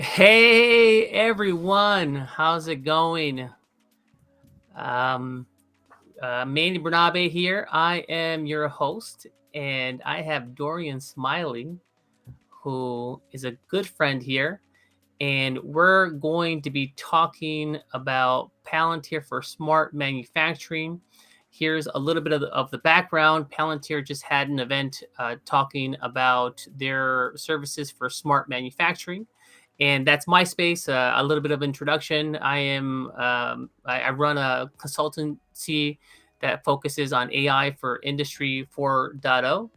Hey everyone, how's it going? Um, Manny Bernabe here. I am your host, and I have Dorian Smiley, who is a good friend here, and we're going to be talking about Palantir for smart manufacturing. Here's a little bit of the background. Palantir just had an event talking about their services for smart manufacturing, and that's my space. A little bit of introduction. I run a consultancy that focuses on AI for Industry 4.0.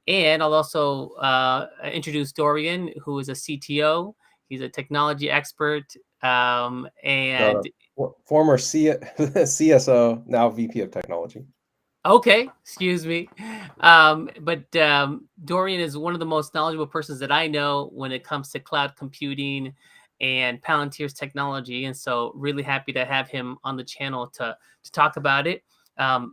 And I'll also introduce Dorian, who is a CTO. He's a technology expert. No, And no. Former CSO, now VP of Technology. Okay, excuse me. But Dorian is one of the most knowledgeable persons that I know when it comes to cloud computing and Palantir's technology. And so, really happy to have him on the channel to talk about it.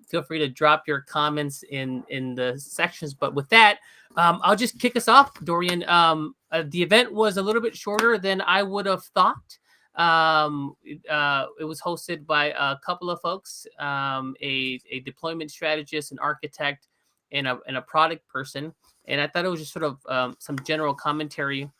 Feel free to drop your comments in the sections. But with that, I'll just kick us off, Dorian. The event was a little bit shorter than I would have thought. It was hosted by a couple of folks, a deployment strategist, an architect, and a product person. And I thought it was just sort of some general commentary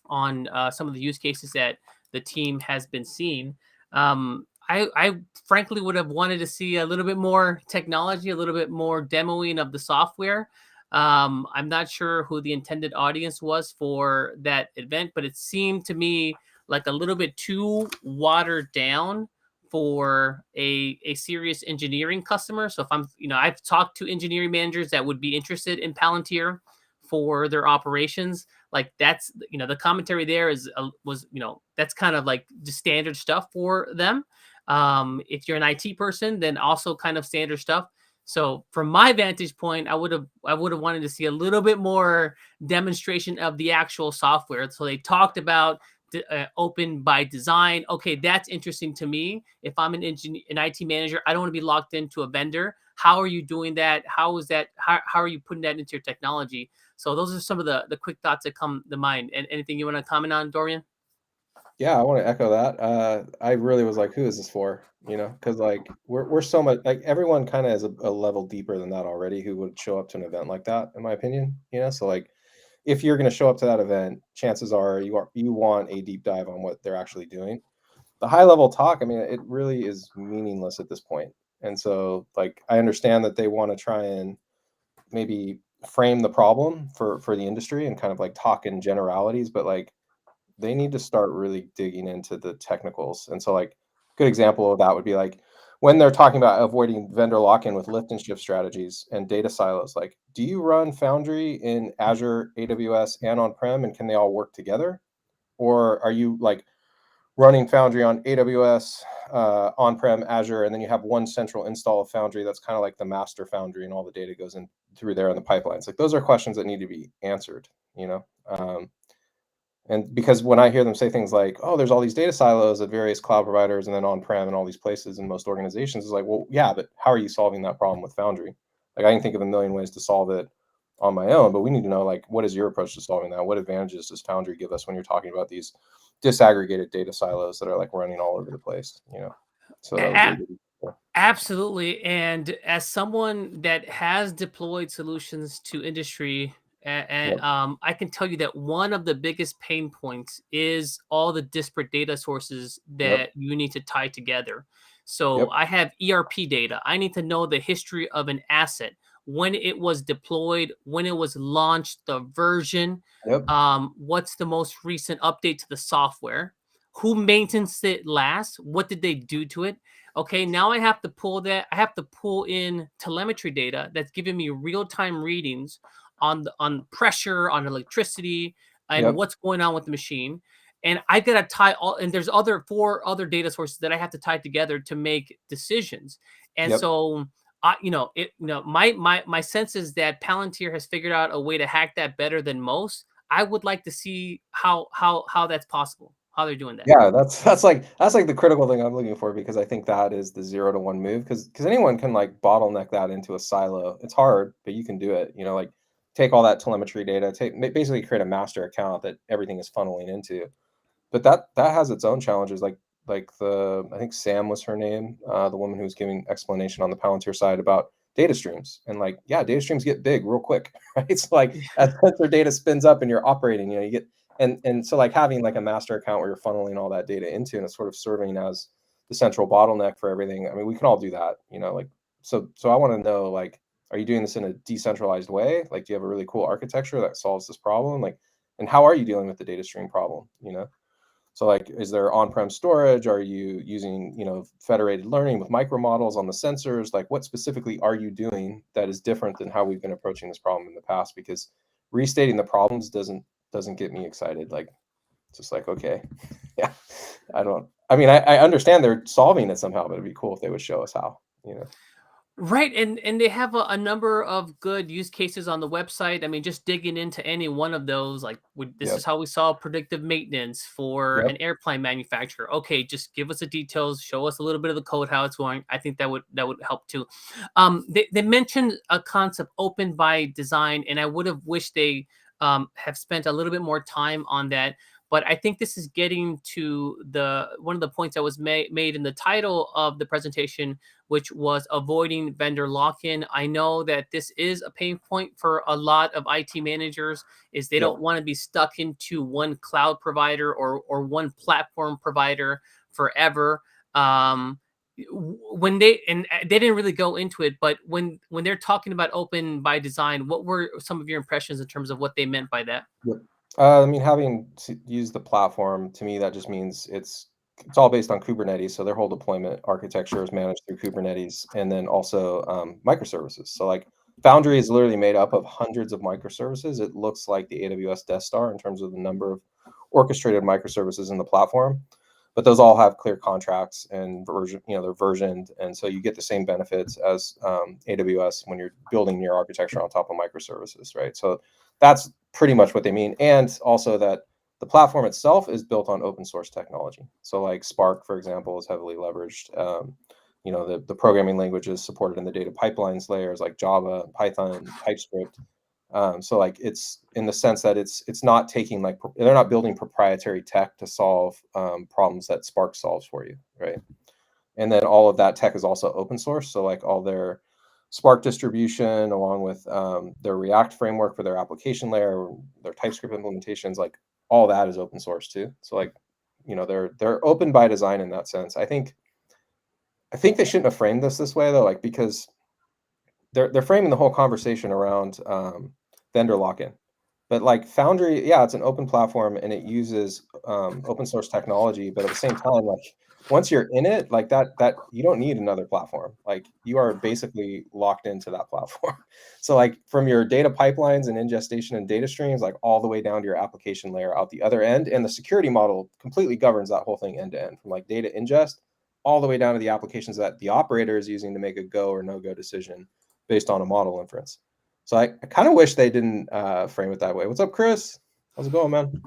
on some of the use cases that the team has been seeing. I frankly would have wanted to see a little bit more technology, a little bit more demoing of the software. I'm not sure who the intended audience was for that event, but it seemed to me like a little bit too watered down for a serious engineering customer. So if I've talked to engineering managers that would be interested in Palantir for their operations. Like that's the commentary there was that's kind of like just standard stuff for them. If you're an IT person, then also kind of standard stuff. So from my vantage point, I would have wanted to see a little bit more demonstration of the actual software. So they talked about open by design. Okay, that's interesting to me. If I'm an IT manager, I don't want to be locked into a vendor. How are you doing that? How is that? How are you putting that into your technology? So those are some of the quick thoughts that come to mind. And anything you want to comment on, Dorian? Yeah, I want to echo that. I really was like, who is this for? Because like we're so much like everyone kind of is a level deeper than that already who would show up to an event like that, in my opinion. So like if you're going to show up to that event, chances are you want a deep dive on what they're actually doing. The high level talk, I mean, it really is meaningless at this point. And so like I understand that they want to try and maybe frame the problem for the industry and kind of like talk in generalities, but like they need to start really digging into the technicals. And so like good example of that would be like when they're talking about avoiding vendor lock-in with lift and shift strategies and data silos, like do you run Foundry in Azure, AWS, and on-prem, and can they all work together? Or are you like running Foundry on AWS, on-prem, Azure, and then you have one central install of Foundry that's kind of like the master Foundry, and all the data goes in through there in the pipelines? Like those are questions that need to be answered, and because when I hear them say things like, "Oh, there's all these data silos at various cloud providers and then on-prem and all these places in most organizations," it's like, well, yeah, but how are you solving that problem with Foundry? Like I can think of a million ways to solve it on my own, but we need to know like what is your approach to solving that? What advantages does Foundry give us when you're talking about these disaggregated data silos that are like running all over the place? So that would be a A- good example. Absolutely. And as someone that has deployed solutions to industry, Yep. I can tell you that one of the biggest pain points is all the disparate data sources Yep. that you need to tie together. So Yep. I have ERP data. I need to know the history of an asset, when it was deployed, when it was launched, the version, Yep. what's the most recent update to the software, who maintains it last, what did they do to it. Okay, now I have to pull that. I have to pull in telemetry data that's giving me real-time readings on pressure, on electricity, and Yep. what's going on with the machine. And I gotta tie all. And there's other four other data sources that I have to tie together to make decisions. And Yep. so, my sense is that Palantir has figured out a way to hack that better than most. I would like to see how that's possible. How they're doing that. Yeah, that's like the critical thing I'm looking for, because I think that is the 0 to 1 move, because anyone can like bottleneck that into a silo. It's hard, but you can do it. Like take all that telemetry data, basically create a master account that everything is funneling into. But that has its own challenges. Like I think Sam was her name, the woman who was giving explanation on the Palantir side about data streams. And like, yeah, data streams get big real quick, right? It's like as sensor data spins up and you're operating, you get and so like having like a master account where you're funneling all that data into and it's sort of serving as the central bottleneck for everything. I mean, we can all do that, like so I want to know, like, are you doing this in a decentralized way? Like, do you have a really cool architecture that solves this problem? Like, and how are you dealing with the data stream problem? So like, is there on-prem storage? Are you using, federated learning with micro models on the sensors? Like, what specifically are you doing that is different than how we've been approaching this problem in the past? Because restating the problems doesn't get me excited. Like, it's just like, okay, yeah, I mean, I understand they're solving it somehow, but it'd be cool if they would show us how. Right, and they have a number of good use cases on the website. I mean, just digging into any one of those, like this Yep. is how we solve predictive maintenance for Yep. an airplane manufacturer. Okay, just give us the details, show us a little bit of the code, how it's going. I think that would help too. They mentioned a concept, open by design, and I would have wished they have spent a little bit more time on that. But I think this is getting to the one of the points that was made in the title of the presentation, which was avoiding vendor lock-in. I know that this is a pain point for a lot of IT managers, is they Yep. don't want to be stuck into one cloud provider or one platform provider forever. When they didn't really go into it, but when they're talking about open by design, what were some of your impressions in terms of what they meant by that? Yep. I mean, having used the platform, to me, that just means it's all based on Kubernetes. So their whole deployment architecture is managed through Kubernetes, and then also microservices. So like Foundry is literally made up of hundreds of microservices. It looks like the AWS Death Star in terms of the number of orchestrated microservices in the platform, but those all have clear contracts and version. They're versioned, and so you get the same benefits as AWS when you're building your architecture on top of microservices, right? So that's pretty much what they mean. And also that the platform itself is built on open source technology. So like Spark, for example, is heavily leveraged. The programming languages supported in the data pipelines layers like Java, Python, TypeScript. So like it's in the sense that it's not taking they're not building proprietary tech to solve problems that Spark solves for you, right? And then all of that tech is also open source. So like all their Spark distribution, along with their React framework for their application layer, their TypeScript implementations, like all that is open source too. So like, they're open by design in that sense. I think they shouldn't have framed this way though, like because they're framing the whole conversation around vendor lock-in. But like Foundry, yeah, it's an open platform and it uses open source technology. But at the same time, like once you're in it, like that you don't need another platform. Like you are basically locked into that platform. So like from your data pipelines and ingestion and data streams, like all the way down to your application layer out the other end, and the security model completely governs that whole thing end to end, from like data ingest all the way down to the applications that the operator is using to make a go or no go decision based on a model inference. So I kind of wish they didn't frame it that way. What's up, Chris? How's it going, man?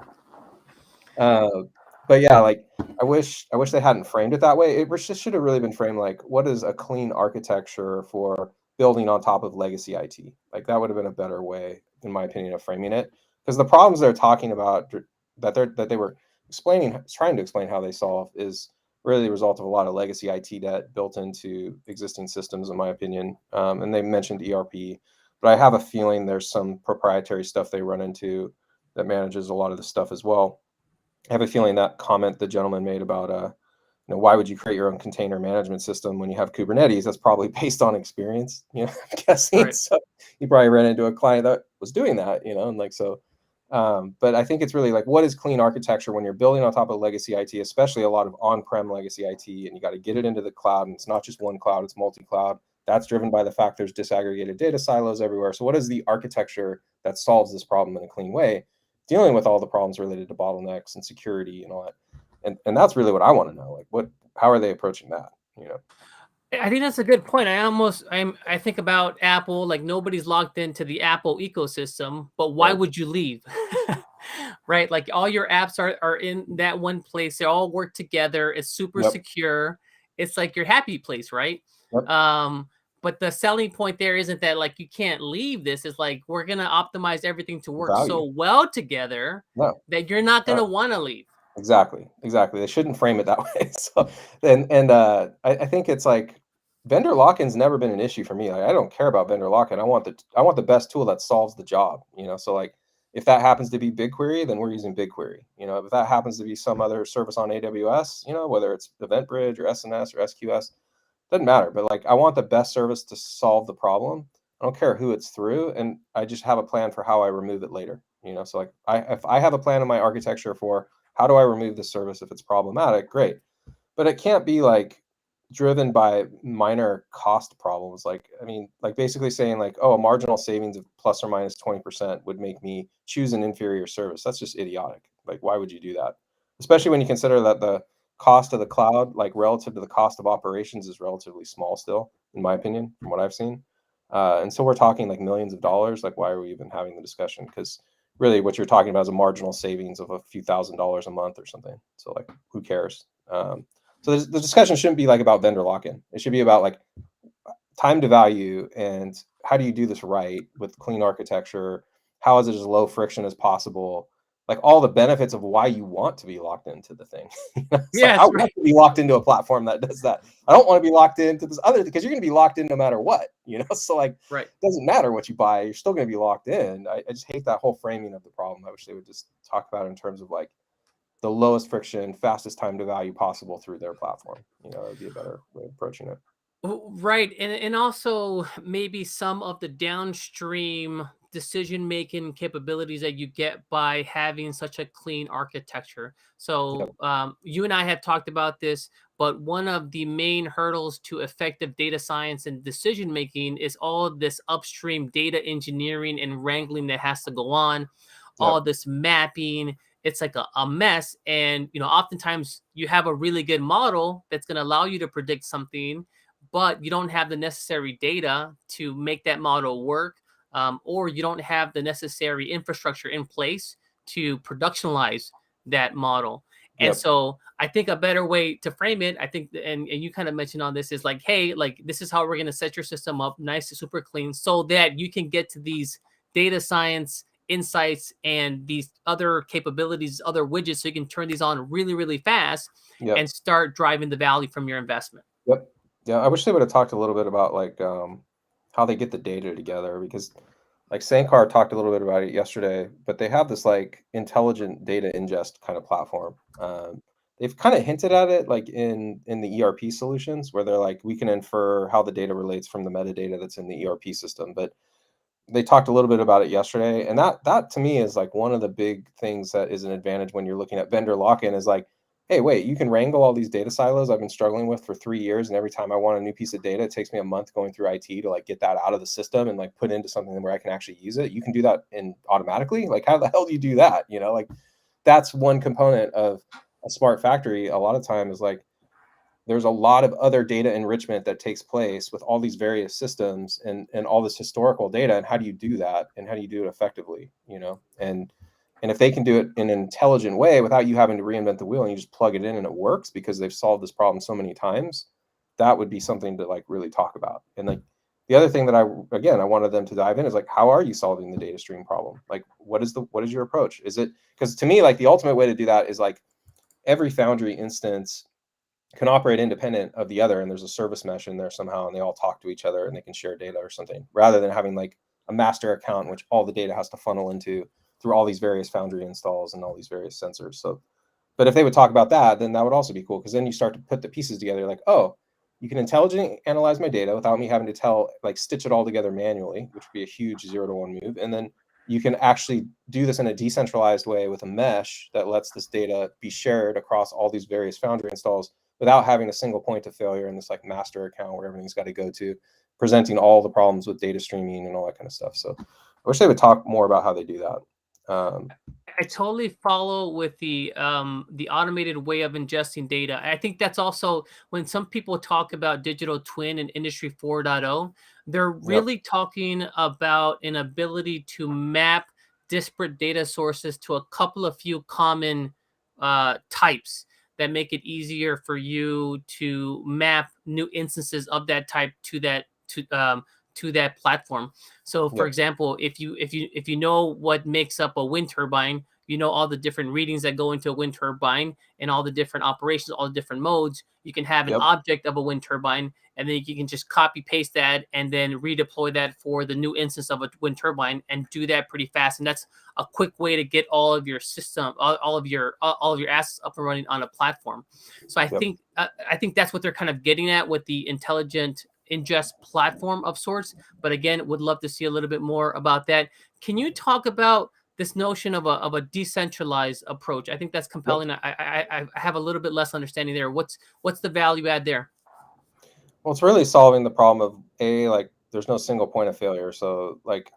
But yeah, like I wish they hadn't framed it that way. It just should have really been framed like, what is a clean architecture for building on top of legacy IT? Like that would have been a better way, in my opinion, of framing it. Because the problems they're talking about that they were trying to explain how they solve is really the result of a lot of legacy IT debt built into existing systems, in my opinion. And they mentioned ERP, but I have a feeling there's some proprietary stuff they run into that manages a lot of the stuff as well. I have a feeling that comment the gentleman made about, why would you create your own container management system when you have Kubernetes? That's probably based on experience, I'm guessing. Right. So you probably ran into a client that was doing that, and like so. But I think it's really like, what is clean architecture when you're building on top of legacy IT, especially a lot of on-prem legacy IT, and you got to get it into the cloud, and it's not just one cloud, it's multi-cloud. That's driven by the fact there's disaggregated data silos everywhere. So what is the architecture that solves this problem in a clean way, dealing with all the problems related to bottlenecks and security and all that? And that's really what I want to know. Like, how are they approaching that? I think that's a good point. I think about Apple, like nobody's locked into the Apple ecosystem, but why Right. would you leave? Right? Like all your apps are in that one place. They all work together. It's super Yep. secure. It's like your happy place, right? Yep. Um, But the selling point there isn't that like you can't leave this. It's like we're gonna optimize everything to work Value. so well together No. that you're not No. gonna want to leave. Exactly. They shouldn't frame it that way. So, I think it's like vendor lock-in's never been an issue for me. Like, I don't care about vendor lock-in. I want the best tool that solves the job. So like if that happens to be BigQuery, then we're using BigQuery. If that happens to be some other service on AWS, whether it's EventBridge or SNS or SQS, doesn't matter. But like I want the best service to solve the problem. I don't care who it's through, and I just have a plan for how I remove it later. So like if I have a plan in my architecture for how do I remove this service if it's problematic, great. But it can't be like driven by minor cost problems. Like, I mean, like basically saying like, oh, a marginal savings of plus or minus 20% would make me choose an inferior service. That's just idiotic. Like, why would you do that? Especially when you consider that the cost of the cloud, like relative to the cost of operations, is relatively small still, in my opinion, from what I've seen. And so we're talking like millions of dollars. Like, why are we even having the discussion? Because really what you're talking about is a marginal savings of a few $1,000s a month or something. So like, who cares? So the discussion shouldn't be like about vendor lock-in. It should be about like time to value and how do you do this right with clean architecture? How is it as low friction as possible? Like all the benefits of why you want to be locked into the thing. It's like I Yes, right. want to be locked into a platform that does that. I don't want to be locked into this other because you're going to be locked in no matter what. So like Right. it doesn't matter what you buy, you're still going to be locked in. I just hate that whole framing of the problem. I wish they would just talk about it in terms of like the lowest friction, fastest time to value possible through their platform. It would be a better way of approaching it. Right. And also maybe some of the downstream decision making capabilities that you get by having such a clean architecture. Yep. So you and I have talked about this, but one of the main hurdles to effective data science and decision making is all of this upstream data engineering and wrangling that has to go on, all Yep. this mapping. It's like a mess. And oftentimes you have a really good model that's going to allow you to predict something, but you don't have the necessary data to make that model work, or you don't have the necessary infrastructure in place to productionalize that model. And Yep. so I think a better way to frame it, I think, and you kind of mentioned on this, is like, hey, like this is how we're going to set your system up nice, super clean, so that you can get to these data science insights and these other capabilities, other widgets, so you can turn these on really, really fast Yep. and start driving the value from your investment. Yep. Yeah, I wish they would have talked a little bit about like how they get the data together because like Sankar talked a little bit about it yesterday, but they have this like intelligent data ingest kind of platform. They've kind of hinted at it like in the ERP solutions where they're like we can infer how the data relates from the metadata that's in the ERP system, but they talked a little bit about it yesterday, and that to me is like one of the big things that is an advantage when you're looking at vendor lock-in is like, hey, wait, you can wrangle all these data silos I've been struggling with for 3 years, and every time I want a new piece of data, it takes me a month going through IT to like get that out of the system and like put into something where I can actually use it. You can do that in automatically. Like, how the hell do you do that? Like that's one component of a smart factory. A lot of time is like there's a lot of other data enrichment that takes place with all these various systems and all this historical data, and how do you do that and how do you do it effectively, and if they can do it in an intelligent way without you having to reinvent the wheel and you just plug it in and it works because they've solved this problem so many times, that would be something to like really talk about. And like the other thing that I wanted them to dive in is like, how are you solving the data stream problem? Like what is your approach? Is it, because to me like the ultimate way to do that is like every Foundry instance can operate independent of the other, and there's a service mesh in there somehow, and they all talk to each other and they can share data or something, rather than having like a master account in which all the data has to funnel into through all these various Foundry installs and all these various sensors. So, but if they would talk about that, then that would also be cool, because then you start to put the pieces together like, oh, you can intelligently analyze my data without me having to stitch it all together manually, which would be a huge 0 to 1 move. And then you can actually do this in a decentralized way with a mesh that lets this data be shared across all these various Foundry installs without having a single point of failure in this like master account where everything's got to go to, presenting all the problems with data streaming and all that kind of stuff. So I wish they would talk more about how they do that. I totally follow with the automated way of ingesting data. I think that's also when some people talk about digital twin and industry 4.0, they're Yep. really talking about an ability to map disparate data sources to a couple of few common types that make it easier for you to map new instances of that type to to that platform. So, for example, if you know what makes up a wind turbine, you know all the different readings that go into a wind turbine and all the different operations, all the different modes. You can have an object of a wind turbine, and then you can just copy paste that and then redeploy that for the new instance of a wind turbine and do that pretty fast. And that's a quick way to get all of your system, all of your assets up and running on a platform. So I think that's what they're kind of getting at with the intelligent ingest platform of sorts. But again, would love to see a little bit more about that. Can you talk about this notion of a decentralized approach? I think that's compelling. I have a little bit less understanding there. What's the value add there? Well, it's really solving the problem of like there's no single point of failure. So like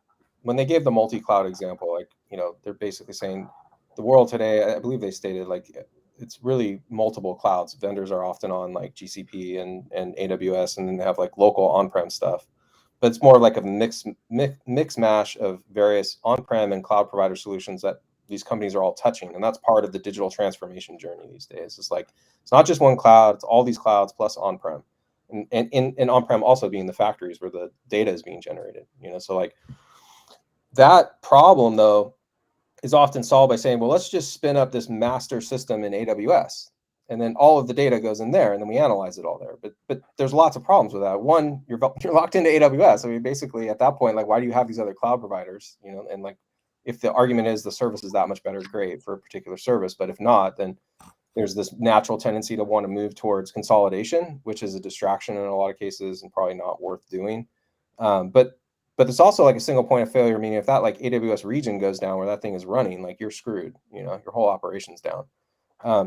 when they gave the multi-cloud example, like, you know, they're basically saying the world today, I believe they stated like it's really multiple clouds. Vendors are often on like GCP and AWS, and then they have like local on-prem stuff. But it's more like a mix mash of various on-prem and cloud provider solutions that these companies are all touching. And that's part of the digital transformation journey these days. It's like, it's not just one cloud, it's all these clouds plus on-prem. And on-prem also being the factories where the data is being generated, you know. So like that problem though is often solved by saying, well, let's just spin up this master system in AWS, and then all of the data goes in there, and then we analyze it all there. But there's lots of problems with that. One, you're locked into AWS. I mean, basically at that point, like, why do you have these other cloud providers? You know, and like, if the argument is the service is that much better, great for a particular service. But if not, then there's this natural tendency to want to move towards consolidation, which is a distraction in a lot of cases and probably not worth doing. But it's also like a single point of failure, meaning if that like AWS region goes down where that thing is running, like you're screwed, you know, your whole operation's down.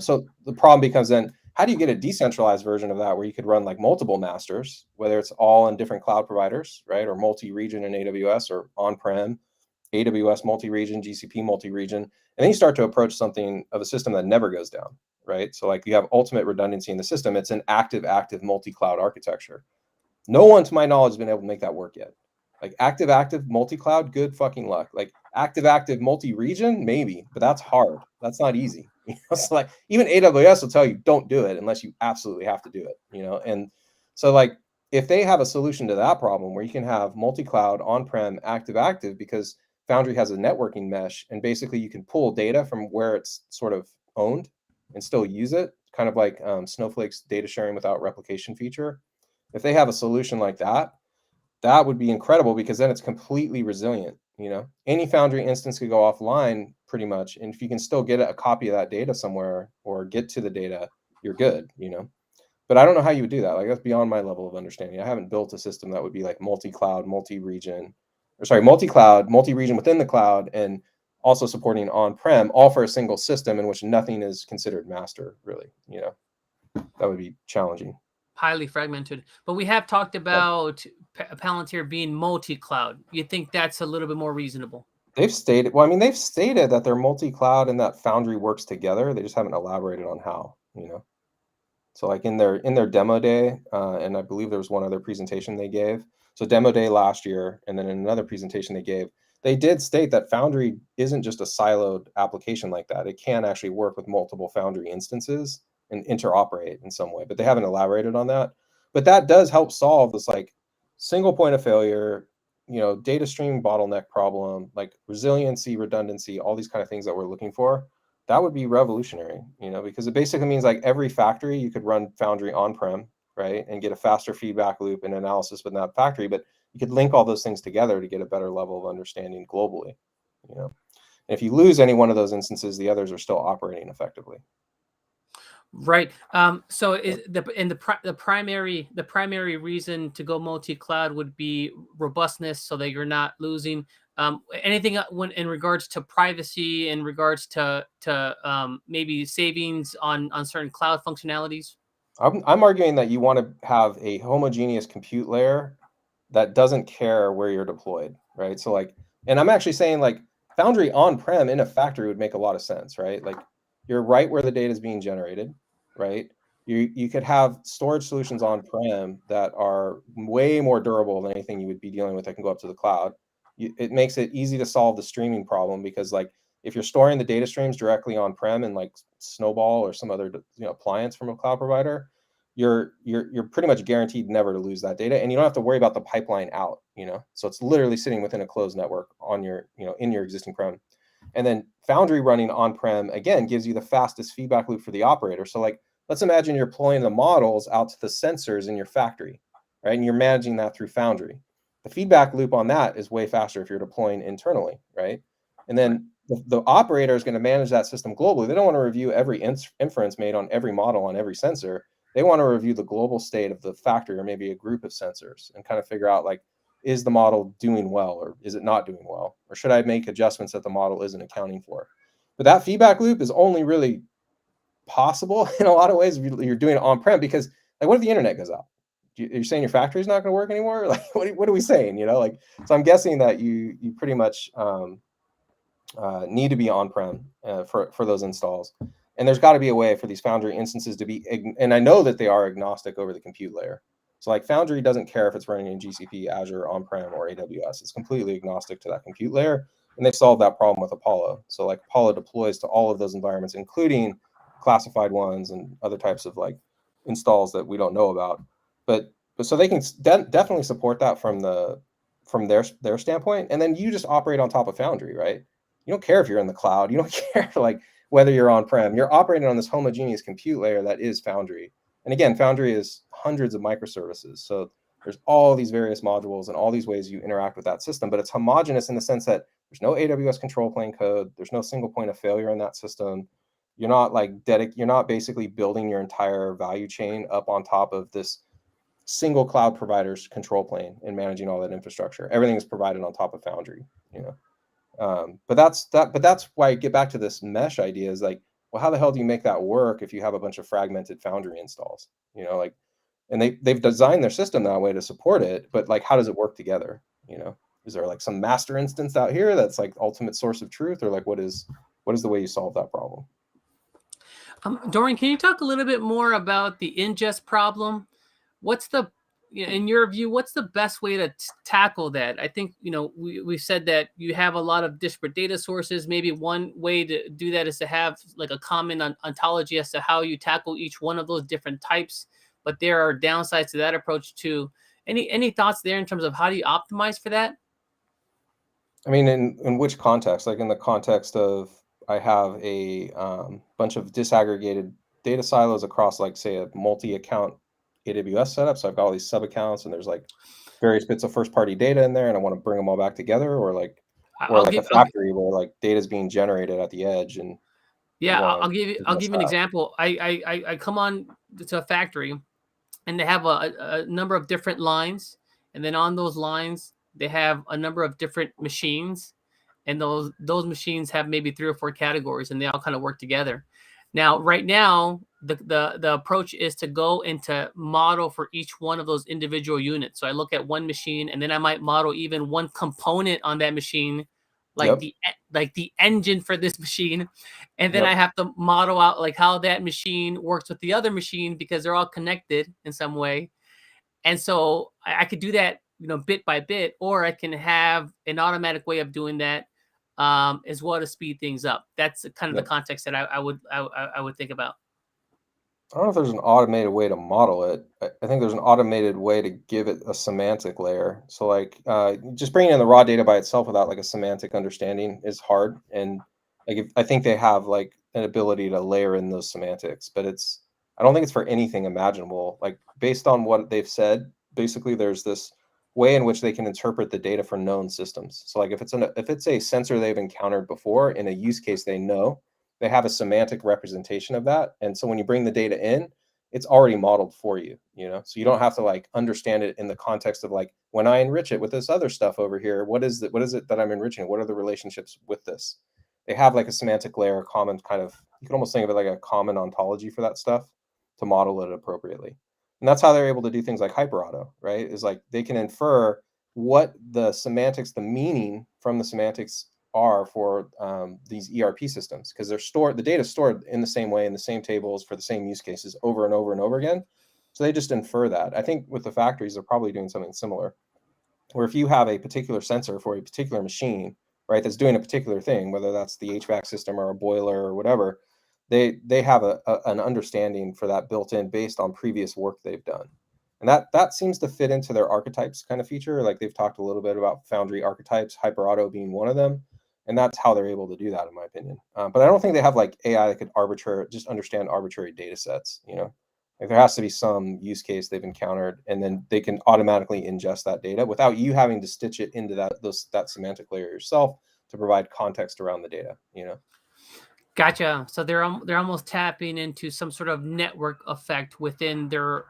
So the problem becomes then, how do you get a decentralized version of that where you could run like multiple masters, whether it's all on different cloud providers, right? Or multi-region in AWS or on-prem, AWS multi-region, GCP multi-region. And then you start to approach something of a system that never goes down, right? So like you have ultimate redundancy in the system. It's an active multi-cloud architecture. No one, to my knowledge, has been able to make that work yet. Like active multi-cloud, good fucking luck. Like active multi-region, maybe, but that's hard. That's not easy. You know, so like even AWS will tell you don't do it unless you absolutely have to do it. You know, and so like if they have a solution to that problem where you can have multi-cloud, on-prem, active, because Foundry has a networking mesh, and basically you can pull data from where it's sort of owned and still use it, kind of like Snowflake's data sharing without replication feature. If they have a solution like that, that would be incredible, because then it's completely resilient. You know, any Foundry instance could go offline pretty much, and if you can still get a copy of that data somewhere or get to the data, you're good. You know, but I don't know how you would do that. Like that's beyond my level of understanding. I haven't built a system that would be like multi-cloud, multi-region, or sorry, multi-cloud, multi-region within the cloud, and also supporting on-prem, all for a single system in which nothing is considered master. Really, you know, that would be challenging. Highly fragmented. But we have talked about Palantir being multi-cloud. You think that's a little bit more reasonable? They've stated, well, I mean, they've stated that they're multi-cloud and that Foundry works together. They just haven't elaborated on how, you know. So like in their demo day, and I believe there was one other presentation they gave. So demo day last year, and then in another presentation they gave, they did state that Foundry isn't just a siloed application like that. It can actually work with multiple Foundry instances and interoperate in some way, but they haven't elaborated on that. But that does help solve this like single point of failure, you know, data stream bottleneck problem, like resiliency, redundancy, all these kind of things that we're looking for. That would be revolutionary, you know, because it basically means like every factory you could run Foundry on-prem, right, and get a faster feedback loop and analysis within that factory. But you could link all those things together to get a better level of understanding globally, you know. And if you lose any one of those instances, the others are still operating effectively. Right. So is the primary reason to go multi-cloud would be robustness, so that you're not losing anything when in regards to privacy, in regards to maybe savings on certain cloud functionalities. I'm arguing that you want to have a homogeneous compute layer that doesn't care where you're deployed, right? So like, and I'm actually saying like Foundry on-prem in a factory would make a lot of sense, right? Like you're right where the data is being generated, right? You could have storage solutions on-prem that are way more durable than anything you would be dealing with that can go up to the cloud. It makes it easy to solve the streaming problem, because like if you're storing the data streams directly on-prem in like Snowball or some other, you know, appliance from a cloud provider, you're pretty much guaranteed never to lose that data, and you don't have to worry about the pipeline out, so it's literally sitting within a closed network on your, in your existing prem. And then Foundry running on-prem, again, gives you the fastest feedback loop for the operator. So like, let's imagine you're deploying the models out to the sensors in your factory, right? And you're managing that through Foundry. The feedback loop on that is way faster if you're deploying internally, right? And then the operator is going to manage that system globally. They don't want to review every inference made on every model on every sensor. They want to review the global state of the factory or maybe a group of sensors and kind of figure out, like, is the model doing well or is it not doing well? Or should I make adjustments that the model isn't accounting for? But that feedback loop is only really possible in a lot of ways if you're doing it on-prem, because like, what if the internet goes out? You're saying your factory is not going to work anymore? Like, what are we saying? Like, so I'm guessing that you pretty much need to be on-prem for those installs. And there's got to be a way for these Foundry instances to be, and I know that they are agnostic over the compute layer. So like Foundry doesn't care if it's running in GCP, Azure, on-prem, or AWS. It's completely agnostic to that compute layer. And they've solved that problem with Apollo. So like Apollo deploys to all of those environments, including classified ones and other types of like installs that we don't know about. But so they can definitely support that from their standpoint. And then you just operate on top of Foundry, right? You don't care if you're in the cloud. You don't care like whether you're on-prem. You're operating on this homogeneous compute layer that is Foundry. And again, Foundry is hundreds of microservices. So there's all these various modules and all these ways you interact with that system, but it's homogeneous in the sense that there's no AWS control plane code. There's no single point of failure in that system. You're not like you're not basically building your entire value chain up on top of this single cloud provider's control plane and managing all that infrastructure. Everything is provided on top of Foundry, but that's why I get back to this mesh idea is like, well, how the hell do you make that work if you have a bunch of fragmented Foundry installs? Like, and they've designed their system that way to support it, but like, how does it work together? Is there like some master instance out here that's like ultimate source of truth, or like what is the way you solve that problem? Dorian, can you talk a little bit more about the ingest problem? What's the, in your view, what's the best way to tackle that? I think, we've said that you have a lot of disparate data sources. Maybe one way to do that is to have like a common ontology as to how you tackle each one of those different types. But there are downsides to that approach too. Any thoughts there in terms of how do you optimize for that? I mean, in which context? Like in the context of, I have a bunch of disaggregated data silos across, like, say, a multi-account AWS setup. So I've got all these sub accounts, and there's like various bits of first-party data in there, and I want to bring them all back together, or like, a factory where like data is being generated at the edge, and I'll give you an example. I come on to a factory, and they have a number of different lines, and then on those lines they have a number of different machines, and those machines have maybe 3 or 4 categories, and they all kind of work together. Now, right now, the approach is to go into model for each one of those individual units. So I look at one machine, and then I might model even one component on that machine, like the engine for this machine, and then I have to model out like how that machine works with the other machine, because they're all connected in some way. And so I could do that, bit by bit, or I can have an automatic way of doing that, as well to speed things up. That's kind of the context that I would think about. I don't know if there's an automated way to model it. I think there's an automated way to give it a semantic layer. So like, just bringing in the raw data by itself without like a semantic understanding is hard. And like, I think they have like an ability to layer in those semantics, but I don't think it's for anything imaginable. Like, based on what they've said, basically there's this way in which they can interpret the data for known systems. So like, if it's a sensor they've encountered before in a use case they know, they have a semantic representation of that. And so when you bring the data in, it's already modeled for you, so you don't have to like understand it in the context of like, when I enrich it with this other stuff over here, what is it that I'm enriching? What are the relationships with this? They have like a semantic layer, common kind of, you can almost think of it like a common ontology for that stuff to model it appropriately. And that's how they're able to do things like Hyperauto, right? Is like, they can infer what the semantics, the meaning from the semantics are for these ERP systems, because the data is stored in the same way in the same tables for the same use cases over and over and over again. So they just infer that. I think with the factories, they're probably doing something similar, where if you have a particular sensor for a particular machine, right, that's doing a particular thing, whether that's the HVAC system or a boiler or whatever, they have an understanding for that built in based on previous work they've done. And that seems to fit into their archetypes kind of feature. Like they've talked a little bit about Foundry archetypes, Hyperauto being one of them. And that's how they're able to do that, in my opinion. But I don't think they have like AI that could just understand arbitrary data sets, you know? Like there has to be some use case they've encountered, and then they can automatically ingest that data without you having to stitch it into that semantic layer yourself to provide context around the data, you know? Gotcha. So they're almost tapping into some sort of network effect within their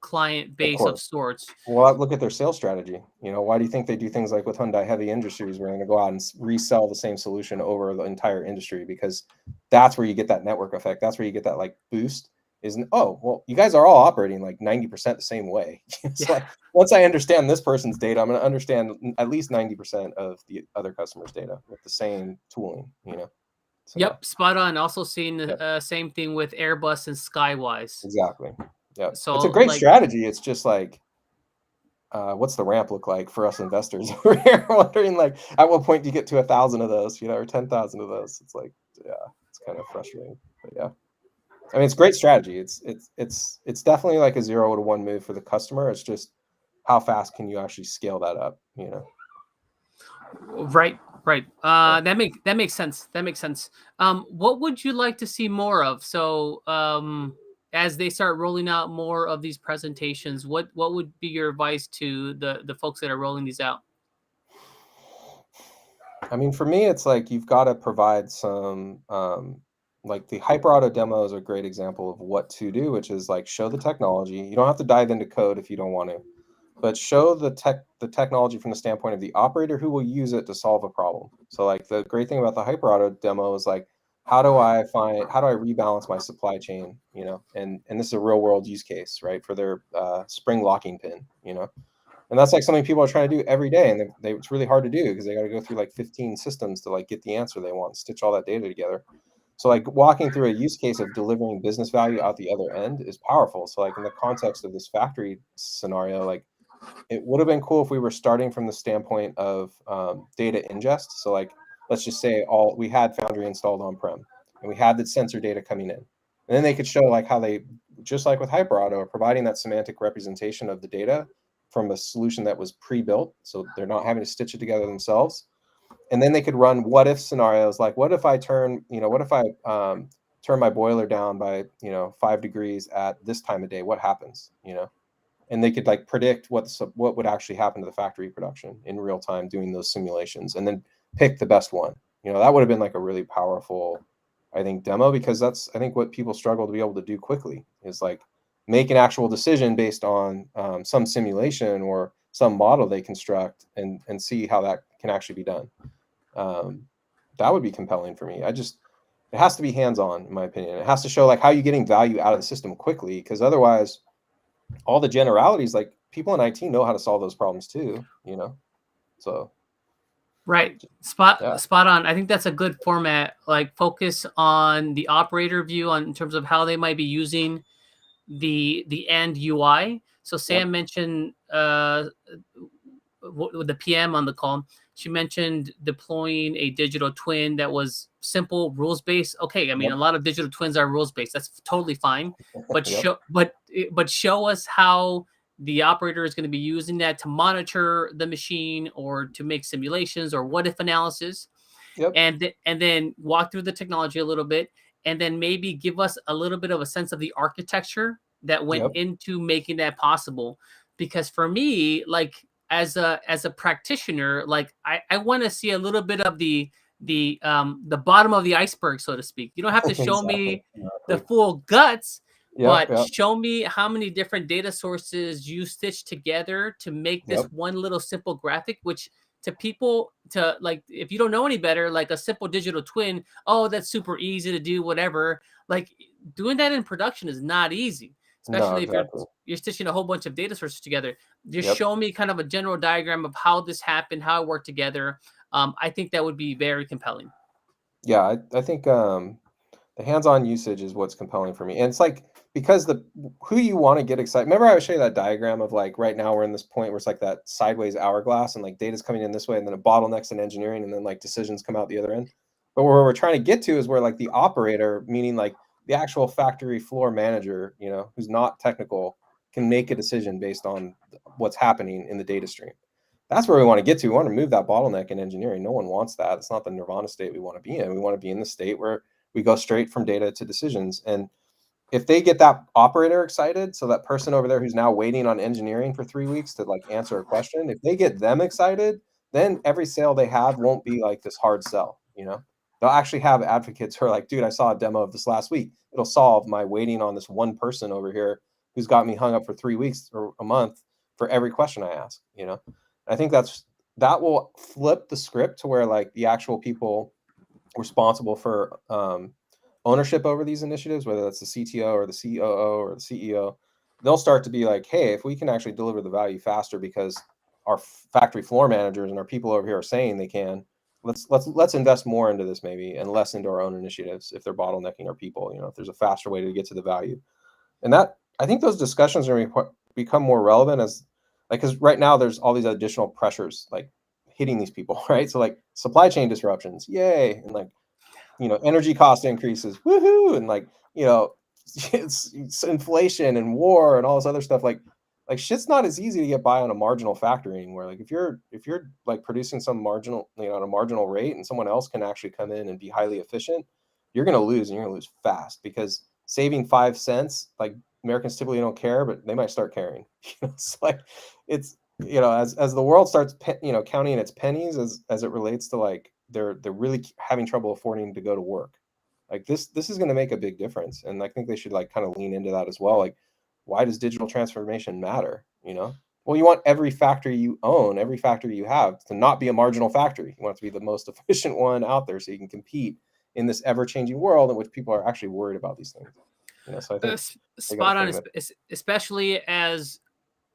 client base of sorts. Well, look at their sales strategy. You know, why do you think they do things like with Hyundai Heavy Industries, where they're going to go out and resell the same solution over the entire industry? Because that's where you get that network effect. That's where you get that like boost. Isn't, oh, well, you guys are all operating like 90% the same way. It's like, once I understand this person's data, I'm going to understand at least 90% of the other customer's data with the same tooling, you know? So, Yep, spot on. Also seeing the same thing with Airbus and Skywise. exactly. Yeah. So It's a great strategy. It's just like, what's the ramp look like for us investors over here? Wondering like, at what point do you get to 1,000 of those, you know, or 10,000 of those? It's like, yeah, it's kind of frustrating, but yeah. I mean, it's great strategy. It's definitely like a 0 to 1 move for the customer. It's just how fast can you actually scale that up, you know? Right. That makes sense. That makes sense. What would you like to see more of? So, as they start rolling out more of these presentations, what would be your advice to the folks that are rolling these out? I mean, for me, it's like you've got to provide some, like the Hyperauto demo is a great example of what to do, which is like show the technology. You don't have to dive into code if you don't want to, but show the technology from the standpoint of the operator who will use it to solve a problem. So like the great thing about the Hyperauto demo is like, how do I rebalance my supply chain, you know? And this is a real world use case, right? For their spring locking pin, you know? And that's like something people are trying to do every day, and it's really hard to do because they got to go through like 15 systems to like get the answer they want, stitch all that data together. So like walking through a use case of delivering business value out the other end is powerful. So like in the context of this factory scenario, like it would have been cool if we were starting from the standpoint of data ingest. So like let's just say we had Foundry installed on-prem, and we had the sensor data coming in, and then they could show like how they, just like with Hyperauto, are providing that semantic representation of the data from a solution that was pre-built, so they're not having to stitch it together themselves. And then they could run what if scenarios, like what if I turn my boiler down by 5 degrees at this time of day, what happens, you know? And they could like predict what would actually happen to the factory production in real time doing those simulations, and then pick the best one. You know, that would have been like a really powerful, I think, demo, because that's, I think, what people struggle to be able to do quickly is like make an actual decision based on some simulation or some model they construct, and see how that can actually be done. That would be compelling for me. It has to be hands-on, in my opinion. It has to show like how you're getting value out of the system quickly, because otherwise all the generalities, like people in IT know how to solve those problems too, you know? So Right. Spot on. I think that's a good format. Like focus on the operator view in terms of how they might be using the end UI. So Sam mentioned with the PM on the call, she mentioned deploying a digital twin that was simple, rules based. Okay, I mean a lot of digital twins are rules based. That's totally fine. But show us how the operator is going to be using that to monitor the machine or to make simulations or what if analysis. And then walk through the technology a little bit, and then maybe give us a little bit of a sense of the architecture that went into making that possible. Because for me, like as a practitioner, like I want to see a little bit of the bottom of the iceberg, so to speak. You don't have to show me the full guts, but show me how many different data sources you stitch together to make this one little simple graphic, which to people, to like, if you don't know any better, like a simple digital twin, oh, that's super easy to do, whatever. Like doing that in production is not easy, especially if you're stitching a whole bunch of data sources together. Just show me kind of a general diagram of how this happened, how it worked together. I think that would be very compelling. Yeah, I think the hands-on usage is what's compelling for me. And it's like, because who you want to get excited. Remember I was showing you that diagram of like right now we're in this point where it's like that sideways hourglass, and like data's coming in this way, and then it bottlenecks in engineering, and then like decisions come out the other end. But where we're trying to get to is where like the operator, meaning like the actual factory floor manager, you know, who's not technical, can make a decision based on what's happening in the data stream. That's where we want to get to. We want to move that bottleneck in engineering. No one wants that. It's not the nirvana state we want to be in. We want to be in the state where we go straight from data to decisions. And if they get that operator excited, so that person over there who's now waiting on engineering for 3 weeks to like answer a question, if they get them excited, then every sale they have won't be like this hard sell, you know? They'll actually have advocates who are like, dude, I saw a demo of this last week. It'll solve my waiting on this one person over here who's got me hung up for 3 weeks or a month for every question I ask, you know? I think that will flip the script to where like the actual people responsible for ownership over these initiatives, whether that's the CTO or the COO or the CEO, they'll start to be like, hey, if we can actually deliver the value faster because our factory floor managers and our people over here are saying they can, let's invest more into this maybe and less into our own initiatives if they're bottlenecking our people, you know, if there's a faster way to get to the value. And that, I think those discussions are going to become more relevant as like, because right now there's all these additional pressures like hitting these people, right? So like supply chain disruptions, yay, and like, you know, energy cost increases, woohoo, and like, you know, it's inflation and war and all this other stuff. Like shit's not as easy to get by on a marginal factory anymore. Like if you're like producing some marginal, you know, at a marginal rate, and someone else can actually come in and be highly efficient, you're gonna lose, and you're gonna lose fast, because saving 5 cents, like Americans typically don't care, but they might start caring. It's like it's, you know, as the world starts you know, counting its pennies as it relates to like they're really having trouble affording to go to work. Like this is going to make a big difference, and I think they should like kind of lean into that as well. Like, why does digital transformation matter? You know, well, you want every factory you own, every factory you have, to not be a marginal factory. You want it to be the most efficient one out there, so you can compete in this ever-changing world in which people are actually worried about these things. You know, so I think they got to Spot on, frame it. especially as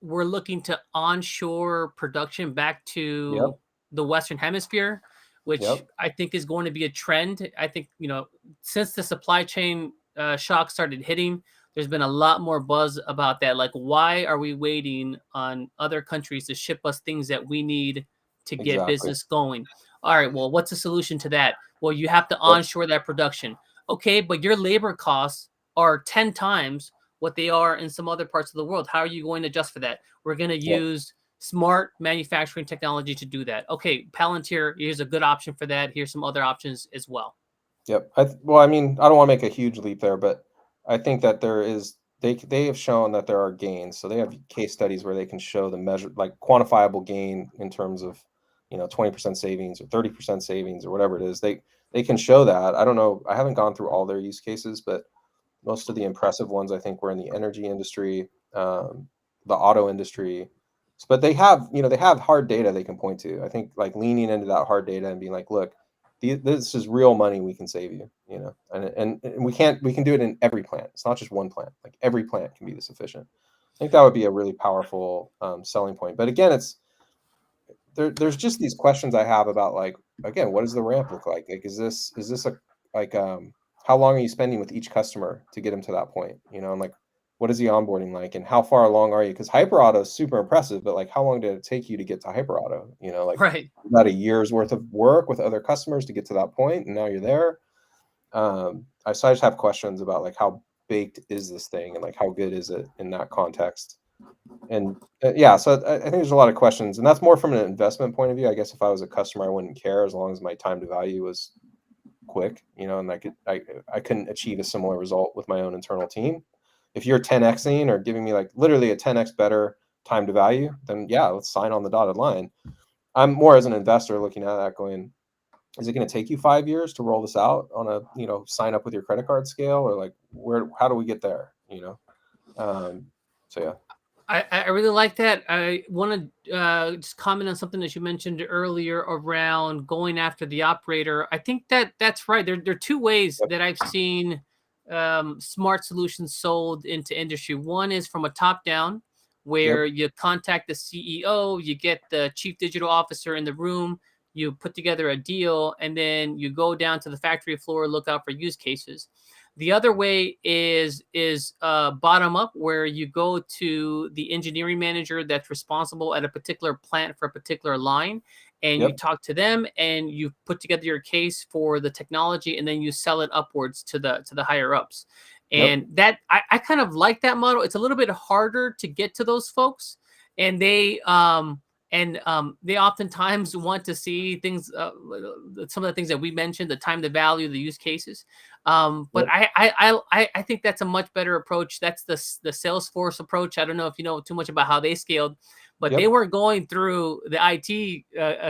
we're looking to onshore production back Yep. to the Western Hemisphere, which Yep. I think is going to be a trend. I think, you know, since the supply chain shock started hitting, there's been a lot more buzz about that. Like, why are we waiting on other countries to ship us things that we need to get Exactly. business going? All right, well, what's the solution to that? Well, you have to Yep. onshore that production. Okay, but your labor costs are 10 times what they are in some other parts of the world. How are you going to adjust for that? We're going to Yep. use smart manufacturing technology to do that. Okay, Palantir, here's a good option for that. Here's some other options as well. Yep. Well, I mean, I don't want to make a huge leap there, but I think that there is they have shown that there are gains. So they have case studies where they can show the measure like quantifiable gain in terms of, you know, 20% savings or 30% savings or whatever it is. They can show that. I don't know. I haven't gone through all their use cases, but most of the impressive ones I think were in the energy industry, the auto industry. But they have, you know, they have hard data they can point to. I think like leaning into that hard data and being like, look, this is real money we can save you, you know, and we can do it in every plant. It's not just one plant. Like every plant can be this efficient. I think that would be a really powerful selling point. But again, there's just these questions I have about like, again, what does the ramp look like? Like, is this a like how long are you spending with each customer to get them to that point? You know, and like, what is the onboarding like, and how far along are you? Because Hyperauto is super impressive, but like, how long did it take you to get to Hyperauto? You know, like Right. about a year's worth of work with other customers to get to that point, and now you're there. So I just have questions about like how baked is this thing, and like how good is it in that context? And yeah, so I think there's a lot of questions, and that's more from an investment point of view. I guess if I was a customer, I wouldn't care as long as my time to value was quick, you know, and I couldn't achieve a similar result with my own internal team. If you're 10xing or giving me like literally a 10x better time to value, then yeah, let's sign on the dotted line. I'm more as an investor looking at that going, is it going to take you 5 years to roll this out on a, you know, sign up with your credit card scale, or like how do we get there, you know? So yeah. I really like that. I want to just comment on something that you mentioned earlier around going after the operator. I think that's right. There are two ways Yep. that I've seen smart solutions sold into industry. One is from a top down, where Yep. you contact the CEO, you get the chief digital officer in the room, you put together a deal, and then you go down to the factory floor, look out for use cases. The other way is bottom up, where you go to the engineering manager that's responsible at a particular plant for a particular line, and you Yep. talk to them and you put together your case for the technology, and then you sell it upwards to the higher ups. Yep. And that I kind of like that model. It's a little bit harder to get to those folks, and they oftentimes want to see things, some of the things that we mentioned, the time to value, the use cases. But Yep. I think that's a much better approach. That's the Salesforce approach. I don't know if you know too much about how they scaled, but they Yep. weren't going through the IT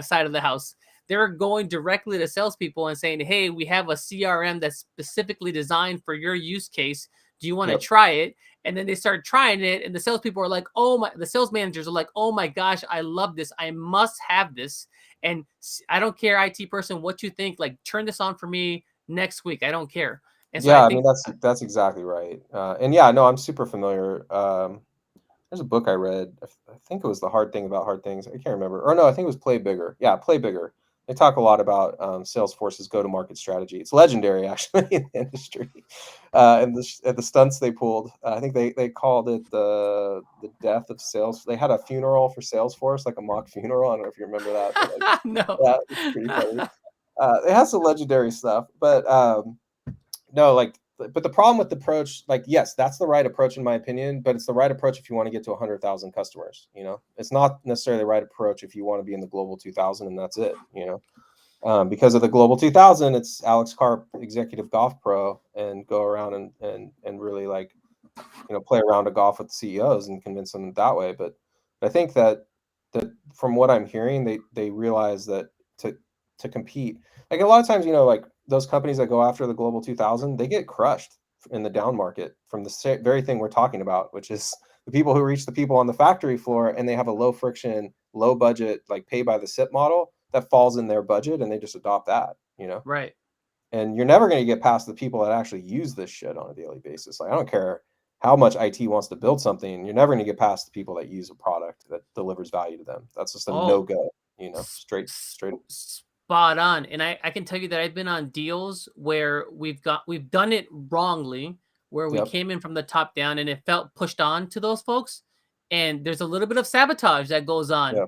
side of the house. They're going directly to salespeople and saying, "Hey, we have a CRM that's specifically designed for your use case. Do you want to Yep. try it?" And then they start trying it, and the salespeople are like, "Oh my!" The sales managers are like, "Oh my gosh, I love this! I must have this." And I don't care, IT person, what you think. Like, turn this on for me next week. I don't care. And so I Yeah, I mean think, that's exactly right. And yeah, no, I'm super familiar. There's a book I read. I think it was The Hard Thing About Hard Things. I can't remember. Or no, I think it was Play Bigger. Yeah, Play Bigger. They talk a lot about Salesforce's go-to-market strategy. It's legendary, actually, in the industry. And the stunts they pulled. I think they called it the death of sales. They had a funeral for Salesforce, like a mock funeral. I don't know if you remember that, but like no. that was pretty funny. It has some legendary stuff, but no, like, but the problem with the approach, like, yes, that's the right approach in my opinion, but it's the right approach if you want to get to 100,000 customers. It's not necessarily the right approach if you want to be in the global 2000 and that's it. Because of the global 2000, it's Alex Karp, executive golf pro, and go around and really like play around a golf with CEOs and convince them that way. But I think that from what I'm hearing, they realize that to compete, like a lot of times, like those companies that go after the global 2000, they get crushed in the down market from the very thing we're talking about, which is the people who reach the people on the factory floor, and they have a low friction, low budget, like pay by the SIP model that falls in their budget, and they just adopt that. Right. And you're never going to get past the people that actually use this shit on a daily basis. Like, I don't care how much IT wants to build something, you're never going to get past the people that use a product that delivers value to them. That's just a Oh, no-go, s- straight. spot on. And I can tell you that I've been on deals where we've done it wrongly, where we Yep. came in from the top down and it felt pushed on to those folks. And there's a little bit of sabotage that goes on. Yeah.